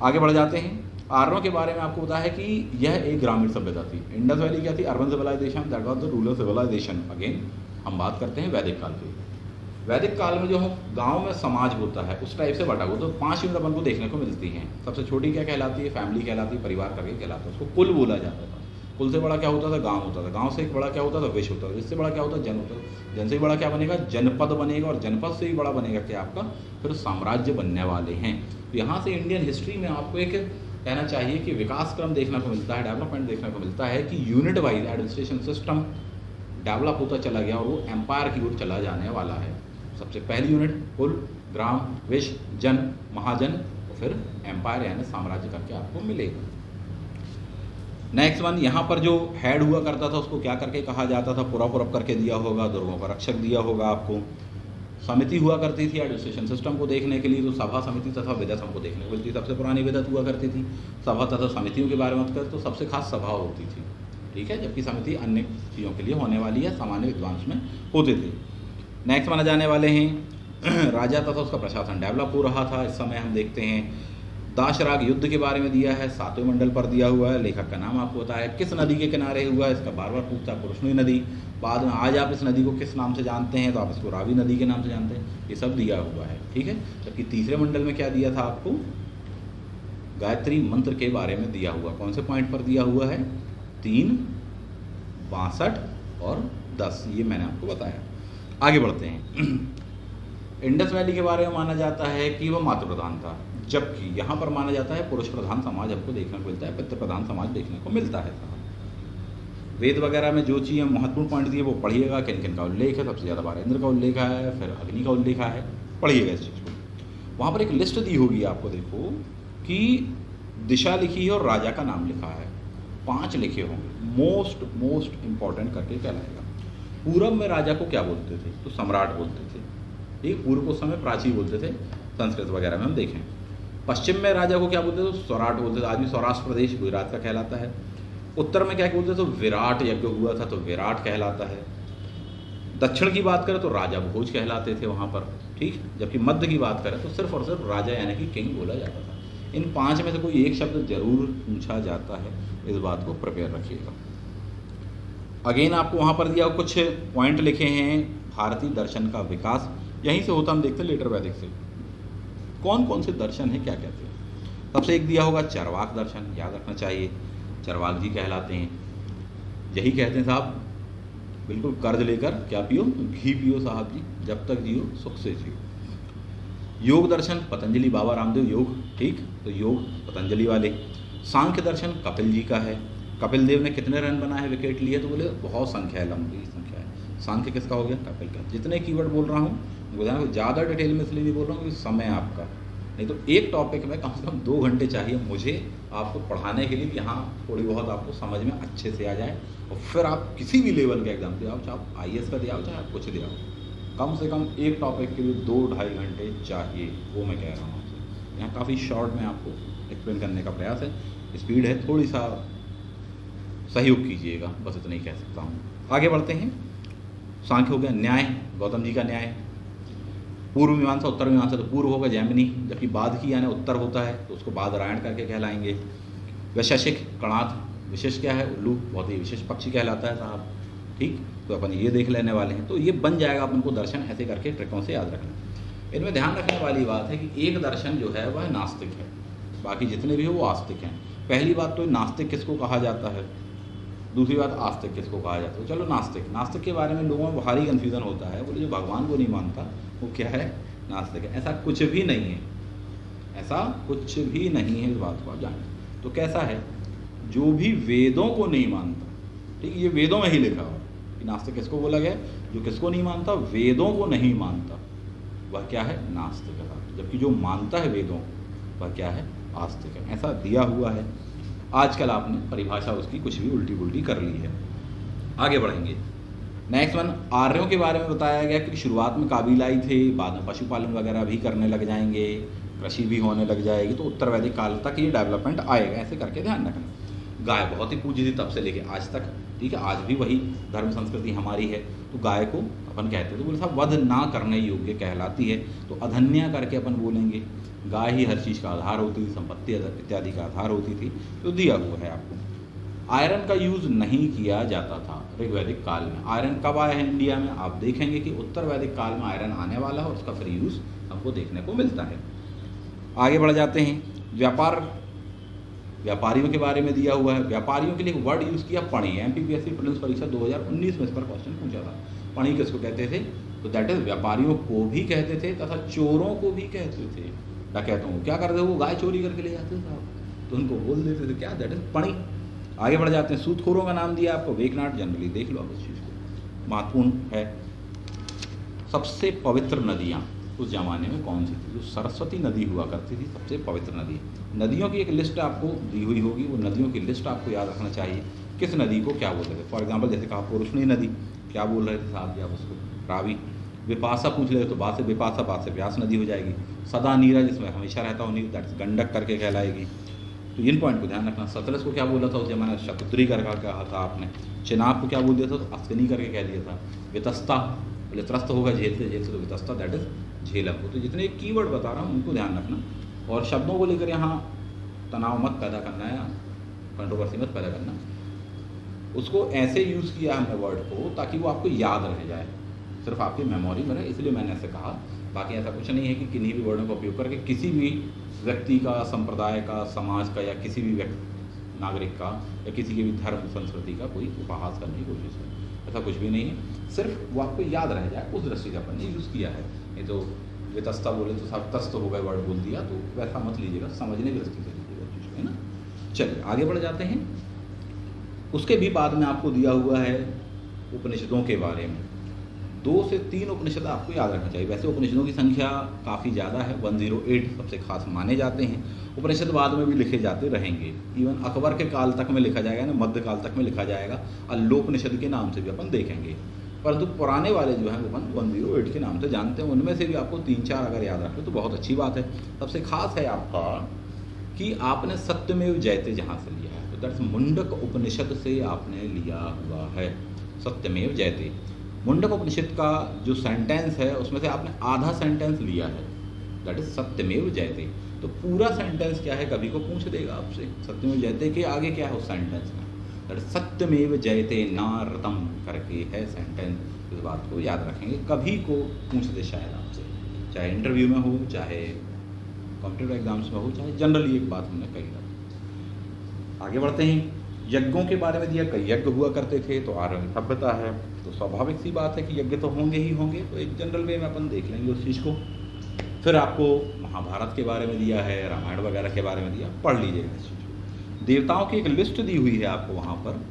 आगे बढ़ जाते हैं। आर्यों के बारे में आपको पता है कि यह एक ग्रामीण सभ्यता थी। इंडस वैली क्या थी, urban civilisation, that was the rural civilisation. Again हम बात करते हैं वैदिक काल की। वैदिक काल में जो गांव में समाज होता है उस टाइप से बटा हुआ, तो 5 यूनिट अपन को देखने को मिलती हैं। सबसे छोटी क्या कहलाती है, फैमिली कहलाती है, परिवार करके कहलाता है, उसको कुल बोला जाता था। कुल से बड़ा क्या होता था, गांव होता था। गांव से एक बड़ा क्या होता था, विश्व होता था। इससे बड़ा क्या होता है, जन होता है। जन से भी बड़ा क्या बनेगा, जनपद बनेगा, और जनपद से भी बड़ा बनेगा क्या आपका फिर साम्राज्य बनने वाले हैं। तो यहाँ से इंडियन हिस्ट्री में आपको एक कहना चाहिए कि विकास क्रम देखने को मिलता है, डेवलपमेंट देखने को मिलता है कि unit wise administration system develop होता चला गया और वो एम्पायर की ओर चला जाने वाला है। सबसे पहली यूनिट कुल, ग्राम, विश्व, जन, महाजन, और फिर एम्पायर यानी साम्राज्य करके आपको मिलेगा। नेक्स्ट वन, यहाँ पर जो हेड हुआ करता था उसको क्या करके कहा जाता था, पुरा पुरब करके दिया होगा, दुर्गों का रक्षक दिया होगा आपको। समिति हुआ करती थी एडमिनिस्ट्रेशन सिस्टम को देखने के लिए, तो सभा समिति तथा विदत हमको देखने को मिलती। सबसे पुरानी विदत हुआ करती थी। सभा तथा समितियों के बारे में बात करें तो सबसे खास सभा होती थी, ठीक है, जबकि समिति अन्य चीज़ों के लिए होने वाली है, सामान्य विद्वांस में होते थे। नेक्स्ट माना जाने वाले हैं राजा तथा उसका प्रशासन डेवलप हो रहा था। इस समय हम देखते हैं दाशराग युद्ध के बारे में दिया है, 7वें मंडल पर दिया हुआ है। लेखक का नाम आपको बताया, किस नदी के किनारे हुआ है, इसका बार बार पूछता है, पुरुषनी नदी। बाद में आज आप इस नदी को किस नाम से जानते हैं, तो आप इसको रावी नदी के नाम से जानते हैं। ये सब दिया हुआ है, ठीक है। जबकि तीसरे मंडल में क्या दिया था आपको, गायत्री मंत्र के बारे में दिया हुआ। कौन से पॉइंट पर दिया हुआ है, 3, 62 और 10, ये मैंने आपको बताया। आगे बढ़ते हैं। इंडस वैली के बारे में माना जाता है कि वह मातृ प्रधान था, जबकि यहाँ पर माना जाता है पुरुष प्रधान समाज हमको देखने को मिलता है, पितृ प्रधान समाज देखने को मिलता है। वेद वगैरह में जो चीज़ें महत्वपूर्ण पॉइंट दिए वो पढ़िएगा, किन किन का उल्लेख है। सबसे ज़्यादा बार इंद्र का उल्लेख है, फिर अग्नि का उल्लेख है, पढ़िएगा इस चीज़ को। वहाँ पर एक लिस्ट दी होगी आपको, देखो कि दिशा लिखी है और राजा का नाम लिखा है, 5 लिखे होंगे, मोस्ट इम्पॉर्टेंट करके कहलाएगा। पूरब में राजा को क्या बोलते थे, तो सम्राट बोलते थे, ठीक। पूर्व को उस समय प्राची बोलते थे, संस्कृत वगैरह में हम देखें। पश्चिम में राजा को क्या बोलते थे, तो स्वराट बोलते थे। आज भी सौराष्ट्र प्रदेश गुजरात का कहलाता है। उत्तर में क्या बोलते थे, तो विराट यज्ञ हुआ था, तो विराट कहलाता है। दक्षिण की बात करें तो राजा भोज कहलाते थे वहाँ पर, ठीक। जबकि मध्य की बात करें तो सिर्फ और सिर्फ राजा यानी कि किंग बोला जाता था। इन 5 में से कोई एक शब्द जरूर पूछा जाता है, इस बात को प्रिपेयर रखिएगा। अगेन आपको वहाँ पर दिया कुछ पॉइंट लिखे हैं, भारतीय दर्शन का विकास यहीं से होता, हम देखते हैं लेटर वैदिक से। कौन कौन से दर्शन है, क्या कहते हैं। सबसे एक दिया होगा चरवाक दर्शन, याद रखना चाहिए, चरवाक जी कहलाते हैं। यही कहते हैं साहब, बिल्कुल कर्ज लेकर क्या पियो, घी पियो साहब जी, जब तक जियो सुख से जियो। योग दर्शन पतंजलि बाबा रामदेव योग, ठीक, तो योग पतंजलि वाले। सांख्य दर्शन कपिल जी का है। कपिल देव ने कितने रन बनाए हैं, विकेट लिए, तो बोले बहुत संख्या है, लंबी संख्या है। सांख्य किसका हो गया, कपिल का। जितने कीवर्ड बोल रहा हूँ ज़्यादा डिटेल में इसलिए नहीं बोल रहा हूँ क्योंकि समय आपका, नहीं तो एक टॉपिक में कम से कम 2 घंटे चाहिए मुझे आपको पढ़ाने के लिए, यहाँ थोड़ी बहुत आपको समझ में अच्छे से आ जाए, और फिर आप किसी भी लेवल का एग्जाम दे आओ, चाहे आप IAS का दे आओ, चाहे आप कुछ दे आओ, कम से कम एक टॉपिक के लिए 2-2.5 घंटे चाहिए, वो मैं कह रहा हूँ आपसे। यहाँ काफ़ी शॉर्ट में आपको एक्सप्लेन करने का प्रयास है, स्पीड है, थोड़ी सा सहयोग कीजिएगा, बस इतना ही कह सकता हूँ। आगे बढ़ते हैं। सांख्य हो गया, न्याय गौतम जी का न्याय। पूर्व मीमांसा उत्तर मीमांसा, तो पूर्व होगा जैमिनी, जबकि बाद की यानी उत्तर होता है तो उसको बादरायण करके कहलाएंगे। वैशेषिक कणाद, विशेष क्या है, उल्लू, बहुत ही विशेष पक्षी कहलाता है साहब, ठीक। तो अपन ये देख लेने वाले हैं, तो ये बन जाएगा अपन को दर्शन, ऐसे करके ट्रिकों से याद रखना। इनमें ध्यान रखने वाली बात है कि एक दर्शन जो है वह नास्तिक है, बाकी जितने भी हो वो आस्तिक हैं। पहली बात तो नास्तिक किसको कहा जाता है, दूसरी बात आस्तिक किसको कहा जाता है। चलो नास्तिक के बारे में लोगों में भारी कन्फ्यूज़न होता है, बोले जो भगवान को नहीं मानता वो क्या है, नास्तिक है। ऐसा कुछ भी नहीं है, ऐसा कुछ भी नहीं है, इस बात को आप जानें। तो कैसा है, जो भी वेदों को नहीं मानता, ठीक, ये वेदों में ही लिखा हुआ कि नास्तिक किसको बोला गया, जो किसको नहीं मानता, वेदों को नहीं मानता, वह क्या है, नास्तिक है। जबकि जो मानता है वेदों वह क्या है, आस्तिक है। ऐसा दिया हुआ है। आजकल आपने परिभाषा उसकी कुछ भी उल्टी पुल्टी कर ली है। आगे बढ़ेंगे। नेक्स्ट वन, आर्यों के बारे में बताया गया कि शुरुआत में काबिलाई थे, बाद में पशुपालन वगैरह भी करने लग जाएंगे, कृषि भी होने लग जाएगी, तो उत्तर वैदिक काल तक ये डेवलपमेंट आएगा, ऐसे करके ध्यान रखना। गाय बहुत ही पूज्य थी तब से लेके आज तक, ठीक है, आज भी वही धर्म संस्कृति हमारी है। तो गाय को अपन कहते हैं, तो बोले साहब वध ना करने योग्य कहलाती है, तो अधन्या करके अपन बोलेंगे। गाय ही हर चीज़ का आधार होती थी, संपत्ति इत्यादि का आधार होती थी, तो दिया हुआ है आपको। आयरन का यूज़ नहीं किया जाता था ऋग्वैदिक काल में। आयरन कब आया है इंडिया में, आप देखेंगे कि उत्तर वैदिक काल में आयरन आने वाला है और उसका फिर यूज़ हमको देखने को मिलता है। आगे बढ़ जाते हैं। व्यापारियों के बारे में दिया हुआ है। व्यापारियों के लिए एक वर्ड यूज़ किया, पणी। MPPSC प्रीलिम्स परीक्षा 2019 में इस पर क्वेश्चन पूछा था। पणी किसको कहते थे, तो दैट इज व्यापारियों को भी कहते थे तथा चोरों को भी कहते थे। डकैतों को क्या करते, वो गाय चोरी करके ले जाते थे साहब, तो उनको बोल देते थे क्या, दैट इज पणी। आगे बढ़ जाते हैं। सूदखोरों का नाम दिया आपको, वेकनाट, जनरली देख लो आप इस चीज़ को, महत्वपूर्ण है। सबसे पवित्र नदियाँ उस जमाने में कौन सी थी, जो सरस्वती नदी हुआ करती थी, सबसे पवित्र नदी। नदियों की एक लिस्ट आपको दी हुई होगी, वो नदियों की लिस्ट आपको याद रखना चाहिए, किस नदी को क्या बोलते थे। फॉर एग्जाम्पल जैसे कहा पुरुषनी नदी, क्या बोल रहे थे साहब जी आप उसको, रावी। विपाशा पूछ ले तो बा से विपाशा, बा से व्यास नदी हो जाएगी। सदा नीरा जिसमें हमेशा रहता हो नीर, दैट गंडक करके कहलाएगी। तो इन पॉइंट को ध्यान रखना। सतलज को क्या बोला था उस जमाने, शकुत्री करके कहा था आपने। चिनाब को क्या बोल दिया था, तो अस्कनी करके कह दिया था। वितस्ता बोले त्रस्त होगा झेलते झेलते, तो वितस्ता दैट इज झेलम को। तो जितने कीवर्ड बता रहा हूँ उनको ध्यान रखना, और शब्दों को लेकर यहाँ तनाव मत पैदा करना है, कंट्रोवर्सी मत पैदा करना। उसको ऐसे यूज़ किया हमने वर्ड को ताकि वो आपको याद रह जाए, सिर्फ आपकी मेमोरी में रहे, इसलिए मैंने ऐसे कहा। बाकी ऐसा कुछ नहीं है कि किन्हीं भी वर्डों का उपयोग करके किसी भी व्यक्ति का, संप्रदाय का, समाज का, या किसी भी व्यक्ति नागरिक का, या किसी के भी धर्म संस्कृति का कोई उपहास करने की कोशिश है, ऐसा कुछ भी नहीं है। सिर्फ वो आपको याद रह जाए, उस दृष्टि से अपन ने यूज़ किया है। ये तो वितस्ता बोले तो सब तस्त हो गए, वर्ड बोल दिया, तो वैसा मत लीजिएगा, समझने की दृष्टि से लीजिएगा चीज़ को, है ना। चलिए आगे बढ़ जाते हैं। उसके भी बाद में आपको दिया हुआ है उपनिषदों के बारे में। 2 से 3 उपनिषद आपको याद रखना चाहिए। वैसे उपनिषदों की संख्या काफ़ी ज़्यादा है, 108 सबसे खास माने जाते हैं। उपनिषद बाद में भी लिखे जाते रहेंगे, इवन अकबर के काल तक में लिखा जाएगा ना, मध्य काल तक में लिखा जाएगा, अल्लोपनिषद के नाम से भी अपन देखेंगे। परंतु पुराने वाले जो हैं वो अपन 108 के नाम से जानते हैं। उनमें से भी आपको 3-4 अगर याद रख लो तो बहुत अच्छी बात है। सबसे खास है आपका कि आपने सत्यमेव जयते जहाँ से लिया है, तो दैट्स मुंडक उपनिषद से आपने लिया हुआ है सत्यमेव जयते। मुंडक उपनिषद का जो सेंटेंस है उसमें से आपने आधा सेंटेंस लिया है, दैट इज सत्यमेव जयते। तो पूरा सेंटेंस क्या है कभी को पूछ देगा आपसे, सत्यमेव जयते के आगे क्या है उस सेंटेंस में, दैट इज सत्यमेव जयते नारतम करके है सेंटेंस। इस बात को याद रखेंगे, कभी को पूछ दे शायद आपसे, चाहे इंटरव्यू में हो, चाहे कॉम्पिटिटिव एग्जाम्स में हो, चाहे जनरली एक बात हमने कही था। आगे बढ़ते हैं। यज्ञों के बारे में दिया, कई यज्ञ हुआ करते थे, तो आर्यन सभ्यता है, तो स्वाभाविक सी बात है कि यज्ञ तो होंगे ही होंगे, तो एक जनरल वे में अपन देख लेंगे उस चीज़ को। फिर आपको महाभारत के बारे में दिया है, रामायण वगैरह के बारे में दिया, पढ़ लीजिएगा इस चीज़ को। देवताओं की एक लिस्ट दी हुई है आपको वहाँ पर।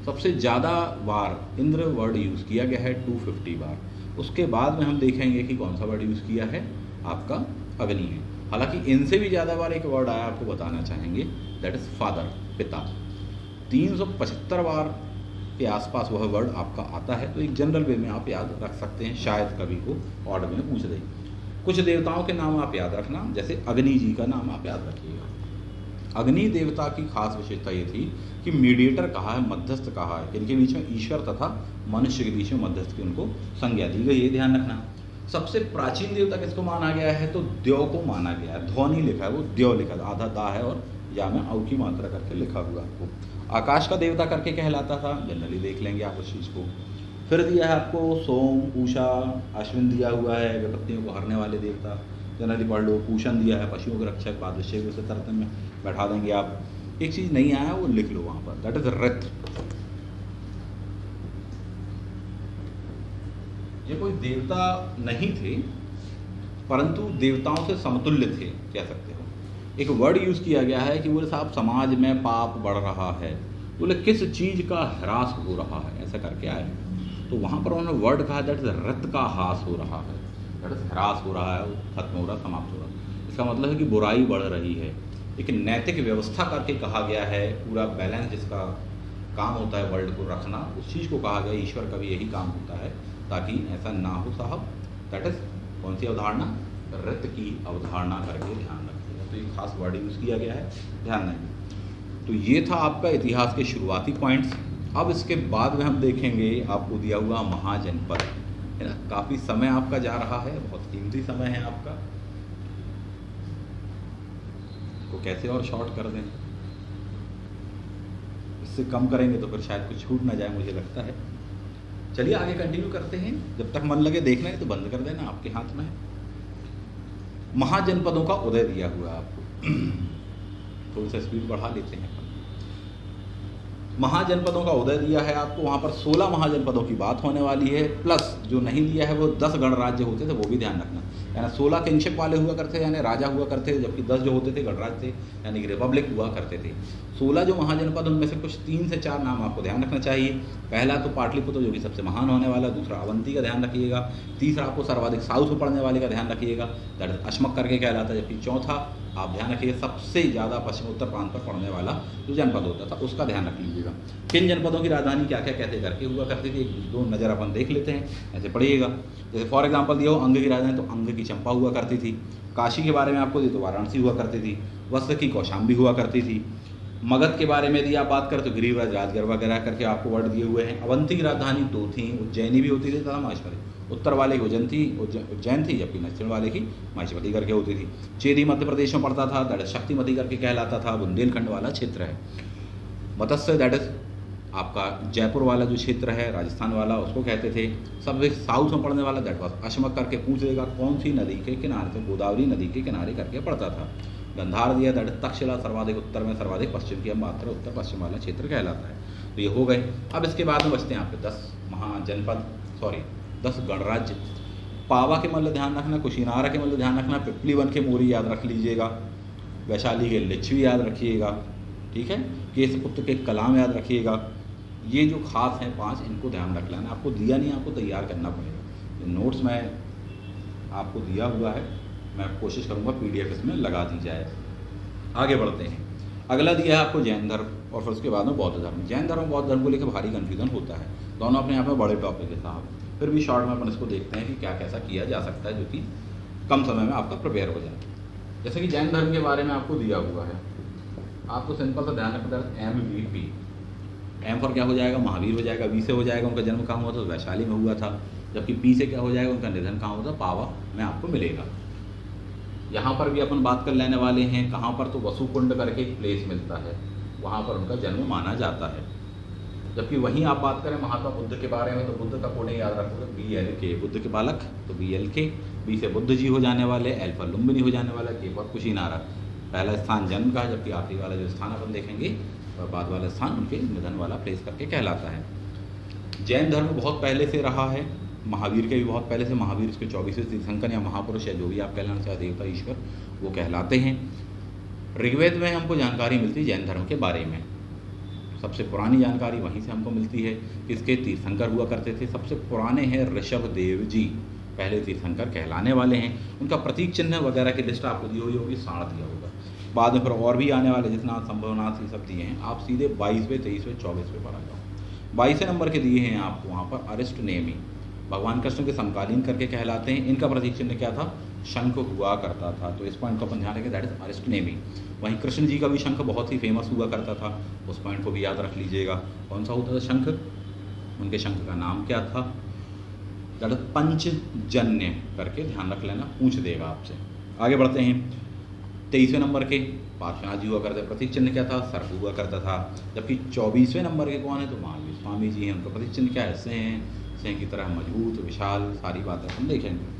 सबसे ज़्यादा बार इंद्र वर्ड यूज़ किया गया है 250 बार। उसके बाद में हम देखेंगे कि कौन सा वर्ड यूज़ किया है, आपका अग्नि है। हालांकि इनसे भी ज़्यादा बार एक वर्ड आया आपको बताना चाहेंगे, दैट इज़ फादर, पिता। 375 बार के आसपास वह वर्ड आपका आता है। तो एक जनरल वे में आप याद रख सकते हैं, शायद कभी को ऑर्डर में पूछ दें। कुछ देवताओं के नाम आप याद रखना, जैसे अग्नि जी का नाम आप याद रखिएगा। अग्नि देवता की खास विशेषता ये थी कि मीडिएटर कहा है, मध्यस्थ कहा है, इनके बीच में ईश्वर तथा मनुष्य के बीच में मध्यस्थ की उनको संज्ञा दी गई, ये ध्यान रखना। सबसे प्राचीन देवता किसको माना गया है, तो द्यौ को माना गया है। ध्वनि लिखा है, वो द्यौ लिखा है, आधा दा है और या में औ की मात्रा करके लिखा हुआ आपको। आकाश का देवता करके कहलाता था, जनरली देख लेंगे आप उस चीज़ को। फिर दिया है आपको सोम, पूषा, अश्विन दिया हुआ है, विपत्तियों को हरने वाले देवता, जनरली पढ़ लो। पूषण दिया है, पशुओं के रक्षक, पादृश्य उसे तरतन में बैठा देंगे आप। एक चीज़ नहीं आया वो लिख लो वहाँ पर, दैट इज रथ। ये कोई देवता नहीं थे, परंतु देवताओं से समतुल्य थे कह सकते हो। एक वर्ड यूज़ किया गया है कि बोले साहब समाज में पाप बढ़ रहा है, बोले किस चीज़ का ह्रास हो रहा है, ऐसा करके आए। तो वहाँ पर उन्होंने वर्ड कहा दैट इज रत का ह्रास हो रहा है, दैट इज ह्रास हो रहा है, खत्म हो रहा, समाप्त हो रहा। इसका मतलब है कि बुराई बढ़ रही है। एक नैतिक व्यवस्था करके कहा गया है, पूरा बैलेंस जिसका काम होता है वर्ल्ड को रखना, उस चीज़ को कहा गया। ईश्वर का भी यही काम होता है ताकि ऐसा ना हो साहब। दैट इज कौन सी अवधारणा, रत की अवधारणा करके ध्यान रखिएगा। तो ये खास वर्ड यूज़ किया गया है, ध्यान रखिए। तो ये था आपका इतिहास के शुरुआती पॉइंट्स। अब इसके बाद में हम देखेंगे आपको दिया हुआ महाजनपद, है ना। काफ़ी समय आपका जा रहा है, बहुत कीमती समय है आपका, को कैसे और शॉर्ट कर दें, इससे कम करेंगे तो फिर शायद कुछ छूट ना जाए, मुझे लगता है। चलिए आगे कंटिन्यू करते हैं, जब तक मन लगे देखना है तो बंद कर देना, आपके हाथ में है। महाजनपदों का उदय दिया हुआ है आपको, थोड़ी सा स्पीड बढ़ा लेते हैं। महाजनपदों का उदय दिया है आपको, वहाँ पर 16 महाजनपदों की बात होने वाली है, प्लस जो नहीं दिया है वो 10 गणराज्य होते थे, वो भी ध्यान रखना। यानी 16 किंगशिप वाले हुआ करते थे, यानी राजा हुआ करते थे, जबकि 10 जो होते थे गणराज्य थे, यानी कि रिपब्लिक हुआ करते थे। 16 जो महाजनपद, उनमें से कुछ 3 से 4 नाम आपको ध्यान रखना चाहिए। पहला तो पाटलिपुत्र जो कि सबसे महान होने वाला, दूसरा अवंती का ध्यान रखिएगा, तीसरा आपको सर्वाधिक साउथ में पड़ने वाले का ध्यान रखिएगा, दैट इज अश्मक करके कहलाता है, जबकि चौथा आप ध्यान रखिए सबसे ज़्यादा पश्चिम उत्तर प्रांत पर पड़ने वाला जो जनपद होता था उसका ध्यान रख लीजिएगा। किन जनपदों की राजधानी क्या क्या कैसे करके हुआ करती थी, एक दो नज़र अपन देख लेते हैं, ऐसे पढ़िएगा। जैसे फॉर एग्जाम्पल दिया हो अंग की राजधानी, तो अंग की चंपा हुआ करती थी। काशी के बारे में आपको दी तो वाराणसी हुआ करती थी। वस्त्र की कौशाम्बी हुआ करती थी। मगध के बारे में यदि आप बात करें तो गिरिराज राजगढ़ वगैरह करके आपको वर्ड दिए हुए हैं। अवंती की राजधानी दो थी, उज्जैनी भी होती थी तथा माहेश्वरी। उत्तर वाले की उज्जैन थी, जबकि दक्षिण वाले की माहेश्वरी करके होती थी। चेदी मध्य प्रदेश में पड़ता था, दैट इज शक्तिमती करके कहलाता था, बुंदेलखंड वाला क्षेत्र है। मत्स्य दैट इज आपका जयपुर वाला जो क्षेत्र है राजस्थान वाला उसको कहते थे। सब साउथ में पड़ने वाला दैट वॉज अशमक करके पूछ लेगा कौन सी नदी के किनारे से, गोदावरी नदी के किनारे करके पड़ता था। गंधार दिया दैट तक्षशिला सर्वाधिक उत्तर में, सर्वाधिक पश्चिम की मात्र उत्तर पश्चिम वाला क्षेत्र कहलाता है। तो ये हो गए। अब इसके बाद में बचते हैं आपके 10 गणराज्य। पावा के मल्ल ध्यान रखना, कुशीनारा के मल्ल ध्यान रखना, पिपलीवन के मोरी याद रख लीजिएगा, वैशाली के लिच्छवी याद रखिएगा, ठीक है, केशपुत्र के कलाम याद रखिएगा। ये जो खास हैं 5 इनको ध्यान रख लेना। आपको दिया नहीं, आपको तैयार करना पड़ेगा। नोट्स में आपको दिया हुआ है, मैं कोशिश करूँगा PDF इसमें लगा दी जाए। आगे बढ़ते हैं। अगला दिया है आपको जैन धर्म और फिर उसके बाद में बौद्ध धर्म। जैन धर्म और बौद्ध धर्म को लेकर भारी कन्फ्यूजन होता है, दोनों अपने आप में बड़े टॉपिक है साहब। फिर भी शॉर्ट में अपन इसको देखते हैं कि क्या कैसा किया जा सकता है जो कि कम समय में आपका प्रिपेयर हो जाए। जैसे कि जैन धर्म के बारे में आपको दिया हुआ है, आपको सिंपल सा ध्यान रखना है MVP। एम पर क्या हो जाएगा, महावीर हो जाएगा। V से हो जाएगा उनका जन्म कहाँ हुआ था, वैशाली में हुआ था। जबकि P से क्या हो जाएगा, उनका निधन कहाँ हुआ था, पावा में आपको मिलेगा। यहाँ पर भी अपन बात कर लेने वाले हैं कहाँ पर, तो वसुकुंड करके एक प्लेस मिलता है, वहाँ पर उनका जन्म माना जाता है। जबकि वहीं आप बात करें महात्मा बुद्ध के बारे में, तो बुद्ध का कोड याद रखोगे BLK, बुद्ध के बालक तो BLK। B से बुद्ध जी हो जाने वाले, L पर लुम्बिनी हो जाने वाला, K पर कुशीनारा। पहला स्थान जन्म का, जबकि आखिरी वाला जो स्थान अपन देखेंगे और बाद वाला स्थान उनके निधन वाला प्लेस करके कहलाता है। जैन धर्म बहुत पहले से रहा है, महावीर के भी बहुत पहले से। महावीर उसके 24वें तीर्थंकर या महापुरुष या जो भी आप कहलाना चाहे, देवता ईश्वर वो कहलाते हैं। ऋग्वेद में हमको जानकारी मिलती है जैन धर्म के बारे में। सबसे पुरानी जानकारी वहीं से हमको मिलती है। इसके तीर्थंकर हुआ करते थे, सबसे पुराने हैं ऋषभ देव जी, पहले तीर्थंकर कहलाने वाले हैं। उनका प्रतीक चिन्ह वगैरह की लिस्ट आपको दी हुई होगी, साढ़ दिया होगा। बाद में फिर और भी आने वाले जितना संभवनाथ ये सब दिए हैं। आप सीधे 22वें 23वें 24वें पर आ जाओ। 22वें नंबर के दिए हैं आपको वहाँ पर अरिष्टनेमी, भगवान कृष्ण के समकालीन करके कहलाते हैं। इनका प्रतीक चिन्ह क्या था, शंख हुआ करता था। तो इस पॉइंट को अपन ध्यान रखें, दैट इज अरिष्टनेमी। वहीं कृष्ण जी का भी शंख बहुत ही फेमस हुआ करता था, उस पॉइंट को भी याद रख लीजिएगा। कौन सा होता था शंख, उनके शंख का नाम क्या था, दैट इज पंचजन्य करके ध्यान रख लेना, पूछ देगा आपसे। आगे बढ़ते हैं। 23वें नंबर के पार्श्वनाथ जी हुआ करते, प्रतीक चिन्ह क्या था, सर्प हुआ करता था। जबकि 24वें नंबर के कौन है, तो महावीर स्वामी जी हैं, उनका प्रतीक चिन्ह क्या है, सिंह की तरह मजबूत विशाल, सारी बातें हम देखेंगे।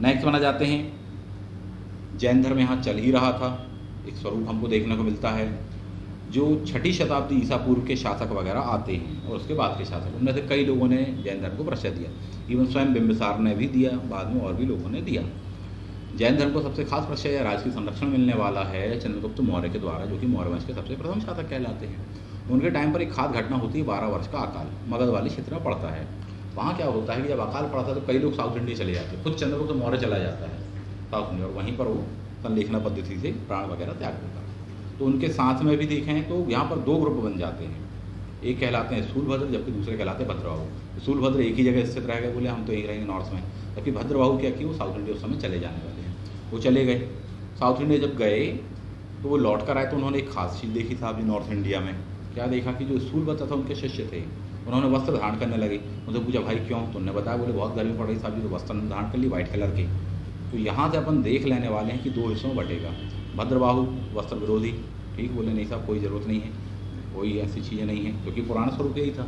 नेक्स्ट बना जाते हैं। जैन धर्म यहाँ चल ही रहा था, एक स्वरूप हमको देखने को मिलता है। जो 6ठी शताब्दी ईसा पूर्व के शासक वगैरह आते हैं और उसके बाद के शासक, उनमें से कई लोगों ने जैन धर्म को प्रश्रय दिया। इवन स्वयं बिंबिसार ने भी दिया, बाद में और भी लोगों ने दिया। जैन धर्म को सबसे खास प्रश्रय या राजकीय संरक्षण मिलने वाला है चंद्रगुप्त मौर्य के द्वारा, जो कि मौर्य वंश के सबसे प्रथम शासक कहलाते हैं। उनके टाइम पर एक खास घटना होती है, 12 वर्ष का अकाल मगध वाले क्षेत्र में पड़ता है। वहाँ क्या होता है कि जब अकाल पड़ता है तो कई लोग साउथ इंडिया चले जाते हैं, खुद चंद्रगुप्त मौर्य चला जाता है साउथ इंडिया, और वहीं पर वो संलेखना पद्धति से प्राण वगैरह त्याग देता है। तो उनके साथ में भी देखें तो यहाँ पर 2 ग्रुप बन जाते हैं, एक कहलाते हैं सूलभद्र, जबकि दूसरे कहलाते हैं भद्रबाहु। सूलभद्र एक ही जगह स्थित रह गए, बोले हम तो यहीं रहेंगे नॉर्थ में, जबकि भद्रबाहु क्या किए, वो साउथ इंडिया उस समय चले जाने वाले हैं। वो चले गए साउथ इंडिया, जब गए तो वो लौट कर आए तो उन्होंने एक खास चीज़ देखी साहब जी नॉर्थ इंडिया में। क्या देखा कि जो सूलभद्र था उनके शिष्य थे, उन्होंने वस्त्र धारण करने लगे। उनसे पूछा भाई क्यों, तो उन्होंने बताया, बोले बहुत गर्मी पड़ रही साहब जी, तो वस्त्र धारण कर ली व्हाइट कलर के। तो यहाँ से अपन देख लेने वाले हैं कि 2 हिस्सों में बटेगा। भद्रबाहु वस्त्र विरोधी, ठीक, बोले नहीं साहब कोई ज़रूरत नहीं है, कोई ऐसी चीज़ें नहीं है, क्योंकि पुराना स्वरूप यही था।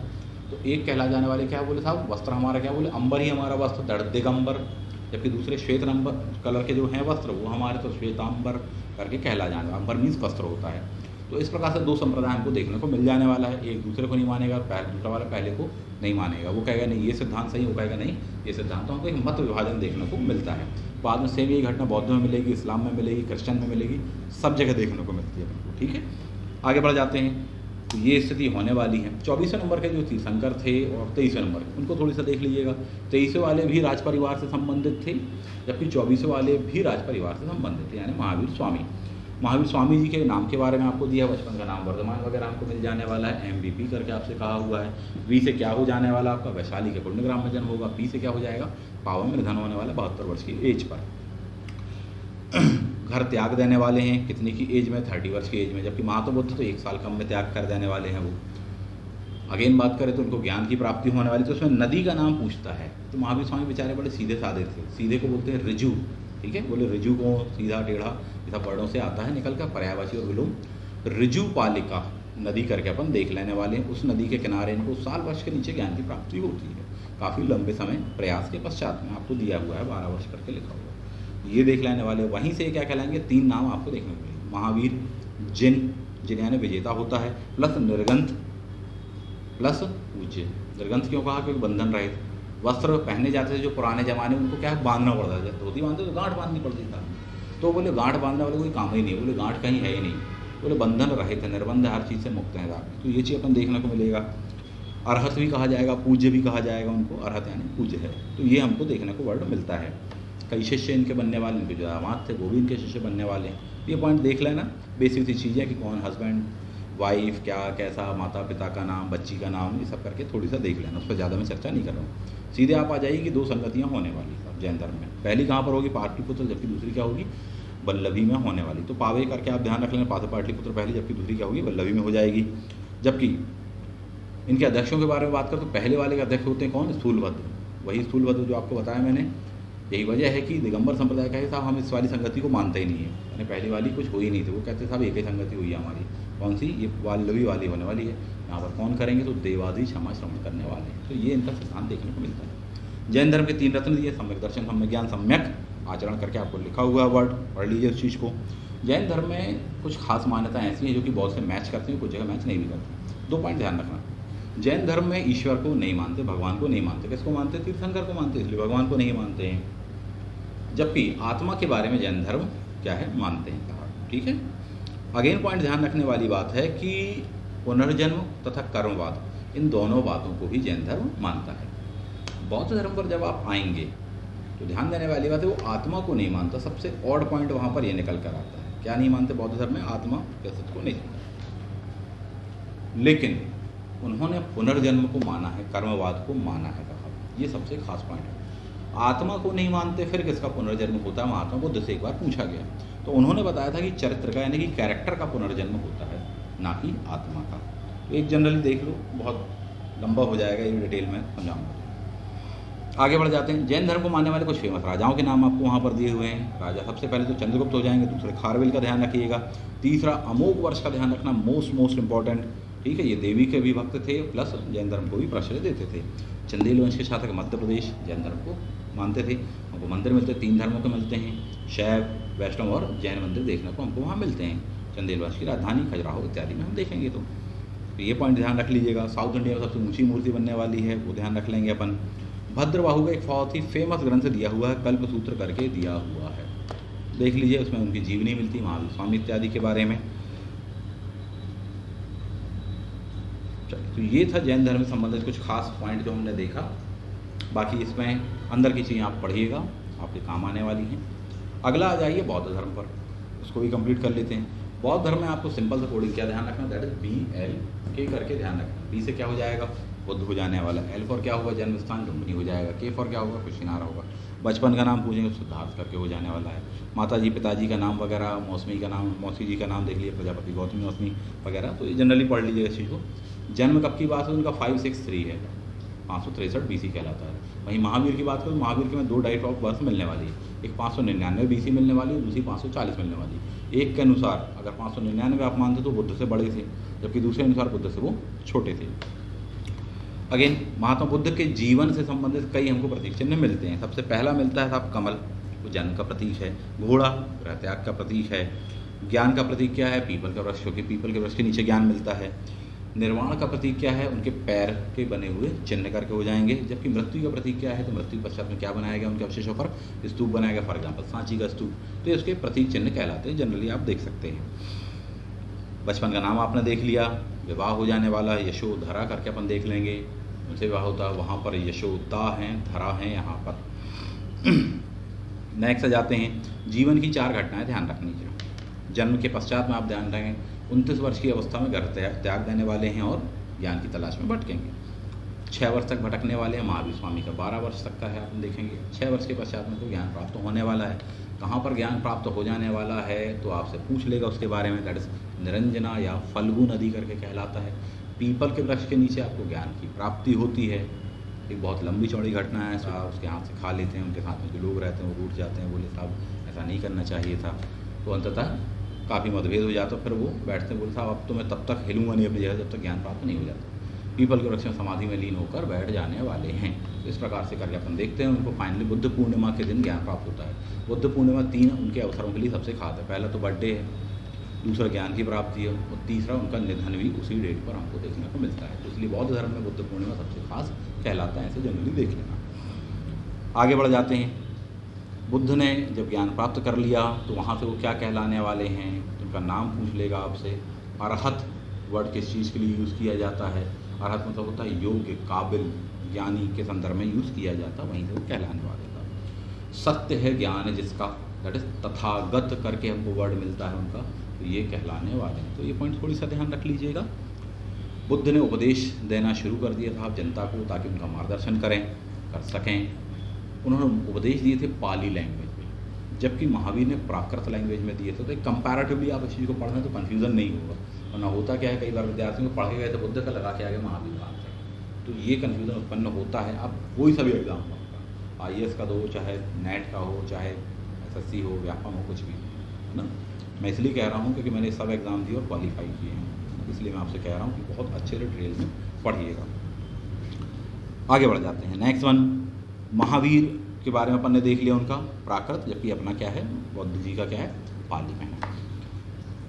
तो एक कहला जाने वाले क्या बोले साहब, वस्त्र हमारा क्या बोले, अंबर ही हमारा वस्त्र, दड़ दिगंबर। जबकि दूसरे श्वेत नंबर कलर के जो हैं वस्त्र वो हमारे तो श्वेतांबर करके कहला जाने वाला, अंबर मीन्स वस्त्र होता है। तो इस प्रकार से 2 संप्रदाय हमको देखने को मिल जाने वाला है। एक दूसरे को नहीं मानेगा, दूसरा वाला पहले को नहीं मानेगा। वो कहेगा नहीं ये सिद्धांत सही, वो कहेगा नहीं ये सिद्धांत। तो हमको एक मत विभाजन देखने को मिलता है। बाद में सेम यही घटना बौद्ध में मिलेगी, इस्लाम में मिलेगी, क्रिश्चियन में मिलेगी, सब जगह देखने को मिलती है हमको, ठीक है। आगे बढ़ जाते हैं। तो ये स्थिति होने वाली है। 24वें नंबर के जो तीर्थंकर थे और 23वें नंबर के, उनको थोड़ी सा देख लीजिएगा। 23वें वाले भी राज परिवार से संबंधित थे, जबकि 24वें वाले भी राज परिवार से संबंधित थे, यानी महावीर स्वामी। महावीर स्वामी जी के नाम के बारे में आपको दिया, बचपन का नाम वर्धमान वगैरह आपको मिल जाने वाला है। MVP करके आपसे कहा हुआ है। V से क्या हो जाने वाला आपका, वैशाली के पुण्यग्राम में जन्म होगा। P से क्या हो जाएगा, पावन में निधन होने वाला 72 वर्ष की एज पर। घर त्याग देने वाले हैं, कितनी की एज में, 30 वर्ष की एज में, जबकि महात्मा बुद्ध तो 1 साल कम में त्याग कर देने वाले हैं वो। अगेन बात करें तो उनको ज्ञान की प्राप्ति होने वाली, तो उसमें नदी का नाम पूछता है। तो महावीर स्वामी बेचारे बड़े सीधे साधे थे, सीधे को बोलते हैं ऋजु, ठीक है, बोले ऋजु को सीधा टेढ़ा, ये सब वर्णों से आता है निकल कर, पर्यायवाची और विलोम। ऋजु पालिका नदी करके अपन देख लेने वाले हैं। उस नदी के किनारे इनको साल वर्ष के नीचे ज्ञान की प्राप्ति होती है, काफ़ी लंबे समय प्रयास के पश्चात में आपको दिया हुआ है, 12 वर्ष करके लिखा हुआ है, ये देख लेने वाले। वहीं से क्या कहलाएंगे, 3 नाम आपको देखने को मिलेंगे, महावीर, जिन यानी विजेता होता है, प्लस निर्गंथ प्लस पूज्य। निर्गंथ क्यों कहा, क्योंकि बंधन रहित। वस्त्र पहने जाते थे जो पुराने ज़माने में, उनको क्या बांधना पड़ता था, धोती बांधते तो गांठ बांधनी पड़ती था, तो बोले गांठ बांधने वाले कोई काम ही नहीं, बोले गांठ कहीं है ही नहीं, बोले बंधन रहित है, निर्बंध, हर चीज़ से मुक्त है। तो ये चीज़ अपन देखने को मिलेगा। अर्हत भी कहा जाएगा, पूज्य भी कहा जाएगा उनको, अर्हत यानी पूज्य है, तो ये हमको देखने को वर्ड मिलता है। कई शिष्य इनके बनने वाले, इनके जो दामाद थे वो भी इनके शिष्य बनने वाले हैं। ये पॉइंट देख लेना, बेसिक सी चीज़ें कि कौन हस्बैंड, वाइफ, क्या कैसा, माता पिता का नाम, बच्ची का नाम, ये सब करके थोड़ी सा देख लेना, उस पर ज़्यादा मैं चर्चा नहीं कर रहा हूँ। सीधे आप आ जाइए कि 2 संगतियाँ होने वाली सब जैन धर्म में। पहली कहाँ पर होगी, पाटलिपुत्र, जबकि दूसरी क्या होगी, वल्लभी में होने वाली। तो पावे करके आप ध्यान रख लेना, पाटलिपुत्र पहली, जबकि दूसरी क्या होगी, वल्लभी में हो जाएगी। जबकि इनके अध्यक्षों के बारे में बात करें तो पहले वाले के अध्यक्ष होते हैं कौन, स्थूलभद्र, वही स्थूलभद्र जो आपको बताया मैंने। यही वजह है कि दिगंबर संप्रदाय कहे साहब हम इस वाली संगति को मानते ही नहीं है, यानी पहली वाली कुछ हो ही नहीं थी, वो कहते साहब एक ही संगति हुई है हमारी। कौन सी, ये वल्लभी वाली होने वाली है। यहाँ पर कौन करेंगे, तो देवादि क्षमा श्रवण करने वाले हैं। तो ये इनका सिद्धांत देखने को मिलता है। जैन धर्म के 3 रत्न दिए, सम्यक दर्शन, सम्यक ज्ञान, सम्यक आचरण करके आपको लिखा हुआ है वर्ड, पढ़ लीजिए उस चीज़ को। जैन धर्म में कुछ खास मान्यताएं ऐसी हैं जो कि बहुत से मैच करती हैं, कुछ जगह मैच नहीं भी करती। 2 पॉइंट ध्यान रखना, जैन धर्म में ईश्वर को नहीं मानते, भगवान को नहीं मानते। किसको मानते, तीर्थंकर को मानते, इसलिए भगवान को नहीं मानते हैं। जबकि आत्मा के बारे में जैन धर्म क्या है, मानते हैं, कहा, ठीक है। अगेन पॉइंट ध्यान रखने वाली बात है कि पुनर्जन्म तथा कर्मवाद, इन दोनों बातों को भी जैन धर्म मानता है। बौद्ध धर्म पर जब आप आएंगे तो ध्यान देने वाली बात है, वो आत्मा को नहीं मानता। सबसे ऑड पॉइंट वहाँ पर ये निकल कर आता है, क्या नहीं मानते बौद्ध धर्म में, आत्मा के अस्तित्व को नहीं मानते, लेकिन उन्होंने पुनर्जन्म को माना है, कर्मवाद को माना है, कहा। ये सबसे खास पॉइंट है। आत्मा को नहीं मानते, फिर किसका पुनर्जन्म होता है, महात्मा बुद्ध से एक बार पूछा गया तो उन्होंने बताया था कि चरित्र का यानी कि कैरेक्टर का पुनर्जन्म होता है, ना कि आत्मा का। तो एक जनरली देख लो, बहुत लंबा हो जाएगा, ये डिटेल में समझाऊंगा। आगे बढ़ जाते हैं। जैन धर्म को मानने वाले कुछ फेमस राजाओं के नाम आपको वहाँ पर दिए हुए हैं। राजा सबसे पहले तो चंद्रगुप्त हो जाएंगे, दूसरे खारवेल का ध्यान रखिएगा, तीसरा अमोघ वर्ष का ध्यान रखना, मोस्ट इंपॉर्टेंट, ठीक है। ये देवी के भी भक्त थे, प्लस जैन धर्म को भी प्रश्रय देते थे। चंदेल वंश के शासक मध्य प्रदेश जैन धर्म को मानते थे। हमको मंदिर मिलते हैं, 3 धर्मों के मिलते हैं, शैव, वैष्णव और जैन मंदिर देखने को हमको वहाँ मिलते हैं। चंदेल वंश की राजधानी खजुराहो इत्यादि में हम देखेंगे। तो ये पॉइंट ध्यान रख लीजिएगा। साउथ इंडिया में सबसे ऊंची मूर्ति बनने वाली है, वो ध्यान रख लेंगे अपन। भद्रबाहु का एक बहुत ही फेमस ग्रंथ दिया हुआ है, कल्पसूत्र करके दिया हुआ है, देख लीजिए। उसमें उनकी जीवनी मिलती, महावीर स्वामी इत्यादि के बारे में। तो ये था जैन धर्म से संबंधित कुछ खास पॉइंट जो हमने देखा। बाकी इसमें अंदर की चीज़ें आप पढ़िएगा, आपके काम आने वाली हैं। अगला आ जाइए बौद्ध धर्म पर, उसको भी कंप्लीट कर लेते हैं। बौद्ध धर्म में आपको सिंपल सा कोडिंग क्या ध्यान रखना, दैट इज BL करके ध्यान रखना। B से क्या हो जाएगा, बुद्ध हो जाने वाला। L फॉर क्या होगा, जन्म स्थान लुम्बिनी हो जाएगा। K फॉर क्या होगा, कुशिनारा होगा। बचपन का नाम पूछेंगे, सिद्धार्थ करके हो जाने वाला है। माताजी पिताजी का नाम वगैरह, मौसमी का नाम, मौसी जी का नाम देख लीजिए, प्रजापति गौतमी मौसमी वगैरह, तो ये जनरली पढ़ लीजिए इस चीज़ को। जन्म कब की बात है, उनका 563 है, 563 BC कहलाता है। वहीं महावीर की बात करूँ, महावीर के में 2 डाइट ऑफ बर्थ मिलने वाली है, एक 599 BC मिलने वाली है, दूसरी 540 मिलने वाली है। एक के अनुसार अगर 599 आप मानते तो बुद्ध से बड़े थे, जबकि दूसरे अनुसार बुद्ध से वो छोटे थे। अगेन महात्मा बुद्ध के जीवन से संबंधित कई हमको प्रतीक चिन्ह मिलते हैं। सबसे पहला मिलता है साहब कमल, वो जन्म का प्रतीक है। घोड़ा गृह त्याग का प्रतीक है। ज्ञान का प्रतीक क्या है, पीपल का वृक्ष, क्योंकि पीपल के वृक्ष के नीचे ज्ञान मिलता है। निर्वाण का प्रतीक क्या है, उनके पैर के बने हुए चिन्ह करके हो जाएंगे। जबकि मृत्यु का प्रतीक क्या है, तो मृत्यु पश्चात में क्या बनाया गया, उनके अवशेषों पर स्तूप बनाया गया, फॉर एग्जाम्पल सांची का स्तूप, तो ये उसके प्रतीक चिन्ह कहलाते हैं, जनरली आप देख सकते हैं। बचपन का नाम आपने देख लिया, विवाह हो जाने वाला है, यशोधरा करके अपन देख लेंगे, उनसे विवाह होता है। वहाँ पर यशोदा हैं, धरा हैं यहाँ पर। नेक्स्ट आ जाते हैं जीवन की 4 घटनाएं ध्यान रखनी चाहिए। जन्म के पश्चात में आप ध्यान रखें 29 वर्ष की अवस्था में घर त्याग देने वाले हैं और ज्ञान की तलाश में भटकेंगे। 6 वर्ष तक भटकने वाले हैं। महावीर स्वामी का 12 वर्ष तक का है, अपन देखेंगे। 6 वर्ष के पश्चात में तो ज्ञान प्राप्त होने वाला है। कहाँ पर ज्ञान प्राप्त हो जाने वाला है तो आपसे पूछ लेगा उसके बारे में। दैट इज निरंजना या फल्गु नदी करके कहलाता है। पीपल के वृक्ष के नीचे आपको ज्ञान की प्राप्ति होती है। एक बहुत लंबी चौड़ी घटना है। साहब उसके हाथ से खा लेते हैं, उनके साथ में जो लोग रहते हैं वो रूठ जाते हैं, बोले साहब ऐसा नहीं करना चाहिए था। तो अंततः काफ़ी मतभेद हो जाता, फिर वो बैठते हैं, बोले साहब अब तो मैं तब तक हिलूंगा नहीं अपनी जगह जब तक ज्ञान प्राप्त नहीं हो जाता। पीपल के वृक्ष में समाधि में लीन होकर बैठ जाने वाले हैं। इस प्रकार से करके अपन देखते हैं उनको। फाइनली बुद्ध पूर्णिमा के दिन ज्ञान प्राप्त होता है। बुद्ध पूर्णिमा 3 उनके अवसरों के लिए सबसे खास है। पहला तो बर्थडे है, दूसरा ज्ञान की प्राप्ति है और तीसरा उनका निधन भी उसी डेट पर हमको देखने को मिलता है। तो इसलिए बौद्ध धर्म में बुद्ध पूर्णिमा सबसे खास कहलाता है। ऐसे जनरली देख लेना। आगे बढ़ जाते हैं। बुद्ध ने जब ज्ञान प्राप्त कर लिया तो वहाँ से वो क्या कहलाने वाले हैं, उनका नाम पूछ लेगा आपसे। अरहत वर्ड किस चीज़ के लिए यूज़ किया जाता है? अरहत मतलब होता है योग्य, काबिल, ज्ञानी के संदर्भ में यूज़ किया जाता, वहीं से वो कहलाने वाले था। सत्य है ज्ञान जिसका, दैट इज तथागत करके हमको वर्ड मिलता है उनका, तो ये कहलाने वाले हैं। तो ये पॉइंट थोड़ी सा ध्यान रख लीजिएगा। बुद्ध ने उपदेश देना शुरू कर दिया था आप जनता को, ताकि उनका मार्गदर्शन कर सकें। उन्होंने उपदेश दिए थे पाली लैंग्वेज में, जबकि महावीर ने प्राकृत लैंग्वेज में दिए थे। तो एक कंपैरेटिवली आप इस चीज़ को पढ़ें तो कन्फ्यूज़न नहीं होगा। वरना होता क्या है, कई बार विद्यार्थियों को पढ़ के गए तो बुद्ध का लगा के आगे महावीर का आंसर, तो ये कन्फ्यूज़न उत्पन्न होता है। आप कोई सा भी एग्जाम हो, आपका IAS का दो, चाहे नेट का हो, चाहे SSC हो, व्यापम हो, कुछ भी, है ना। मैं इसलिए कह रहा हूँ क्योंकि मैंने सब एग्ज़ाम दिए और क्वालिफाई किए हैं, इसलिए मैं आपसे कह रहा हूँ कि बहुत अच्छे से डिटेल में पढ़िएगा। आगे बढ़ जाते हैं। नेक्स्ट वन, महावीर के बारे में अपन ने देख लिया उनका प्राकृत, जबकि अपना क्या है, बौद्ध जी का क्या है, पाली में है।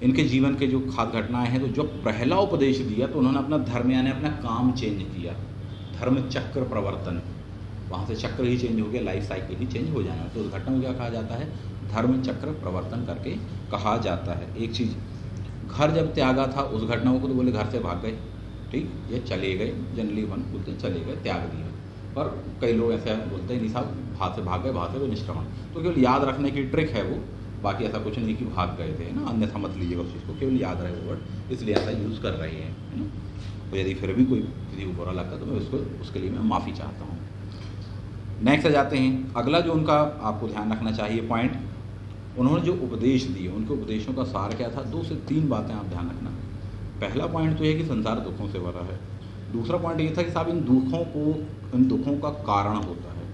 इनके जीवन के जो खास घटनाएं हैं, तो जब पहला उपदेश दिया तो उन्होंने अपना धर्म यानी अपना काम चेंज किया। धर्म चक्र प्रवर्तन, वहाँ से चक्र ही चेंज हो गया, लाइफ साइकिल ही चेंज हो जाना। तो उस घटना को क्या कहा जाता है, धर्म चक्र प्रवर्तन करके कहा जाता है। एक चीज़, घर जब त्यागा था उस घटना को, तो बोले घर से भाग गए, ठीक, ये चले गए, जनरली वन बोलते चले गए, त्याग दिया। पर कई लोग ऐसे बोलते हैं नहीं साहब हाथ से भाग गए, भाग गए तो निष्क्रमण। तो केवल याद रखने की ट्रिक है वो, बाकी ऐसा कुछ नहीं कि भाग गए थे, ना, अन्यथा मत लीजिएगा उस चीज़ को, केवल याद रहे वो वर्ड, इसलिए ऐसा यूज़ कर रहे हैं, है ना। तो यदि फिर भी कोई किसी को बुरा लगता तो मैं उसके लिए मैं माफ़ी चाहता हूँ। नेक्स्ट आ जाते हैं। अगला जो उनका आपको ध्यान रखना चाहिए पॉइंट, उन्होंने जो उपदेश दिए, उनके उपदेशों का सार क्या था, 2 से 3 बातें आप ध्यान रखना। पहला पॉइंट तो ये कि संसार दुखों से भरा है। दूसरा पॉइंट ये था कि साहब इन दुखों का कारण होता है,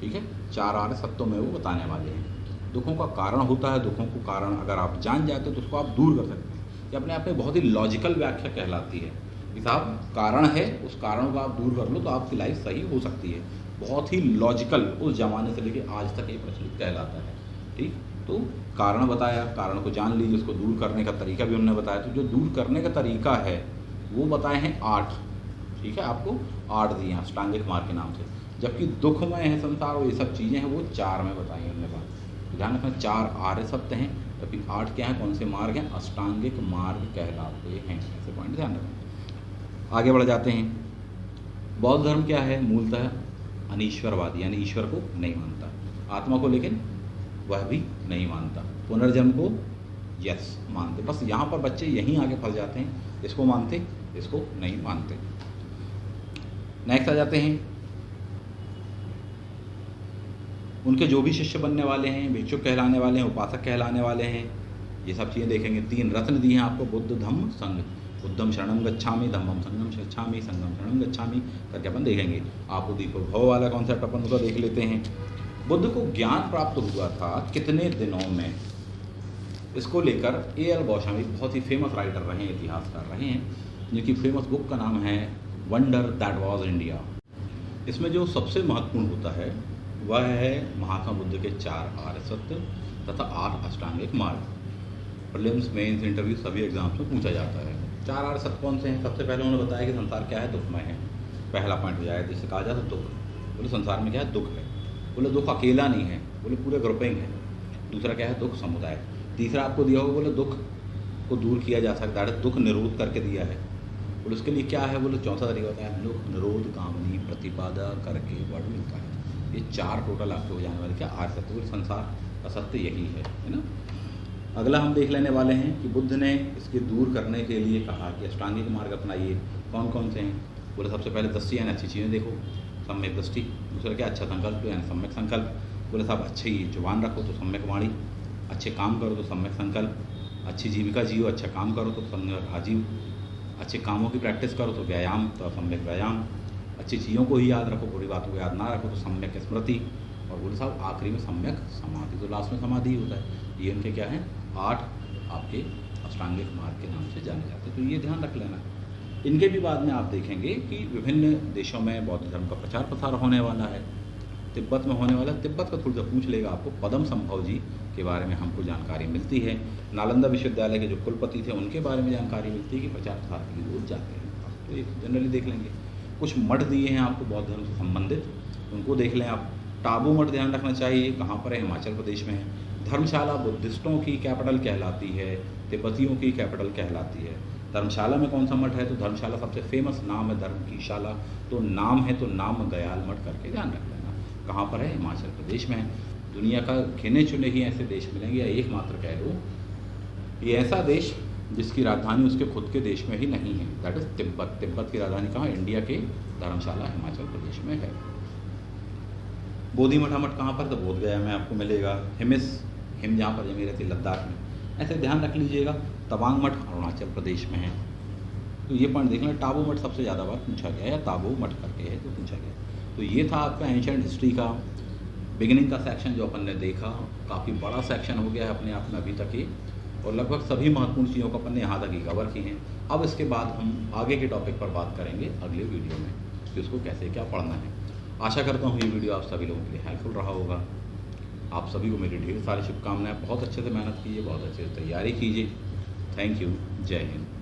ठीक है। 4 आर्य सत्यों में वो बताने वाले हैं। दुखों का कारण होता है, दुखों को कारण अगर आप जान जाते हो तो उसको आप दूर कर सकते हैं। ये अपने आप में बहुत ही लॉजिकल व्याख्या कहलाती है कि साहब कारण है, उस कारण को आप दूर कर लो तो आपकी लाइफ सही हो सकती है। बहुत ही लॉजिकल, उस ज़माने से लेकर आज तक ये प्रचलित कहलाता है, ठीक। तो कारण बताया, कारण को जान लीजिए, उसको दूर करने का तरीका भी उन्होंने बताया। तो जो दूर करने का तरीका है वो बताए हैं 8, ठीक है। आपको 8 दिए हैं अष्टांगिक मार्ग के नाम से, जबकि दुखमय है संसार और ये सब चीज़ें हैं वो 4 में बताई हैं उन्होंने बात। तो ध्यान रखना 4 आर्य सत्य हैं, जबकि 8 क्या हैं, कौन से मार्ग हैं, अष्टांगिक मार्ग कहलाते हैं। ऐसे पॉइंट ध्यान रखना। आगे बढ़ जाते हैं। बौद्ध धर्म क्या है, मूलतः अनीश्वरवादी, यानी ईश्वर को नहीं मानता, आत्मा को लेकिन वह भी नहीं मानता, पुनर्जन्म को यस मानते। बस यहाँ पर बच्चे यहीं आगे फंस जाते हैं, इसको मानते, इसको नहीं मानते। नेक्स्ट आ जाते हैं। उनके जो भी शिष्य बनने वाले हैं, भिक्षुक कहलाने वाले हैं, उपासक कहलाने वाले हैं, ये सब चीज़ें देखेंगे। 3 रत्न दिए हैं आपको, बुद्ध धम्म संघ। बुद्धम शरणम गच्छामि, धम्मम संगम गच्छामि, संगम शरणम गच्छामि करके अपन देखेंगे। आपको दीपक भव वाला कॉन्सेप्ट अपन उसका देख लेते हैं। बुद्ध को ज्ञान प्राप्त हुआ था कितने दिनों में, इसको लेकर A.L. गोस्वामी बहुत ही फेमस राइटर रहे हैं, इतिहासकार रहे हैं, जिनकी फेमस बुक का नाम है वंडर दैट वाज इंडिया। इसमें जो सबसे महत्वपूर्ण होता है वह है महात्मा बुद्ध के 4 आर्य सत्य तथा 8 अष्टांगिक मार्ग। प्रीलिम्स, मेंस, इंटरव्यू सभी एग्जाम्स में पूछा जाता है। 4 आर्य सत्य कौन से हैं? सबसे पहले उन्होंने बताया कि संसार क्या है, दुखमय है। पहला पॉइंट हो जाए, जिससे कहा जाता है दुख, बोले संसार में क्या है, दुख है। बोले दुख अकेला नहीं है, बोले पूरे ग्रुपिंग है। दूसरा क्या है, दुख समुदाय। तीसरा आपको दिया होगा, बोले दुख को दूर किया जा सकता है, दुख निरोध करके दिया है। और उसके लिए क्या है बोले, चौथा तरीका होता है निरोध कामनी प्रतिपादा करके वर्ड मिलता है। ये 4 टोटल आपके हो जाने वाले क्या आज सत्य, पूरे संसार का सत्य यही है ना। अगला हम देख लेने वाले हैं कि बुद्ध ने इसके दूर करने के लिए कहा कि अष्टांगिक मार्ग अपनाइए। कौन कौन से हैं बोले, सबसे पहले दृष्टि यानी अच्छी चीज़ें देखो, सम्यक दृष्टि। दूसरा क्या, अच्छा संकल्प यानी सम्यक संकल्प। बोले साहब अच्छी जुबान रखो तो सम्यक वाणी, अच्छे काम करो तो सम्यक संकल्प, अच्छी जीविका जियो, अच्छा काम करो तो सम्यक आजीव, अच्छे कामों की प्रैक्टिस करो तो व्यायाम, तो सम्यक व्यायाम, अच्छी चीज़ों को ही याद रखो, बुरी बातों को याद ना रखो तो सम्यक स्मृति, और बोले साहब आखिरी में सम्यक समाधि, तो लास्ट में समाधि ही होता है। ये उनके क्या हैं 8 आपके अष्टांगिक मार्ग के नाम से जाने जाते हैं, तो ये ध्यान रख लेना। इनके भी बाद में आप देखेंगे कि विभिन्न देशों में बौद्ध धर्म का प्रचार प्रसार होने वाला है। तिब्बत में होने वाला, तिब्बत का थोड़ा सा पूछ लेगा आपको, पदम संभव जी के बारे में हमको जानकारी मिलती है। नालंदा विश्वविद्यालय के जो कुलपति थे उनके बारे में जानकारी मिलती है कि प्रचार प्रसार के लिए रोज जाते हैं, तो एक जनरली देख लेंगे। कुछ मठ दिए हैं आपको बौद्ध धर्म से संबंधित, उनको देख लें आप। टाबू मठ ध्यान रखना चाहिए, कहाँ पर है, हिमाचल प्रदेश में है। धर्मशाला बुद्धिस्टों की कैपिटल कहलाती है, तिब्बतियों की कैपिटल कहलाती है। धर्मशाला में कौन सा मठ है, तो धर्मशाला सबसे फेमस नाम है धर्म की शाला, तो नाम है तो नाम गयाल मठ करके ध्यान रख लेना। कहाँ पर है, हिमाचल प्रदेश में है। दुनिया का गिने चुने ही ऐसे देश मिलेंगे, या एकमात्र कह लो ये ऐसा देश जिसकी राजधानी उसके खुद के देश में ही नहीं है, दैट इज तिब्बत। तिब्बत की राजधानी कहाँ, इंडिया के धर्मशाला हिमाचल प्रदेश में है। बोधि मठा मठ कहाँ पर, तो बोध गया में आपको मिलेगा। हिम जहाँ पर जमी रहती लद्दाख में, ऐसे ध्यान रख लीजिएगा। तवांग मठ अरुणाचल प्रदेश में है, तो ये पॉइंट देख लें। टाबू मठ सबसे ज़्यादा बार पूछा गया, या ताबू मठ करके है तो पूछा गया। तो ये था आपका एंशिएंट हिस्ट्री का बिगिनिंग का सेक्शन जो अपन ने देखा। काफ़ी बड़ा सेक्शन हो गया है अपने आप में अभी तक ही, और लगभग सभी महत्वपूर्ण चीज़ों को अपन ने यहाँ तक ही कवर की हैं। अब इसके बाद हम आगे के टॉपिक पर बात करेंगे अगले वीडियो में कि उसको कैसे क्या पढ़ना है। आशा करता हूँ ये वीडियो आप सभी लोगों के लिए हेल्पफुल रहा होगा। आप सभी को मेरी ढेर सारी शुभकामनाएं। बहुत अच्छे से मेहनत कीजिए, बहुत अच्छे से तैयारी कीजिए। Thank you. जय हिंद।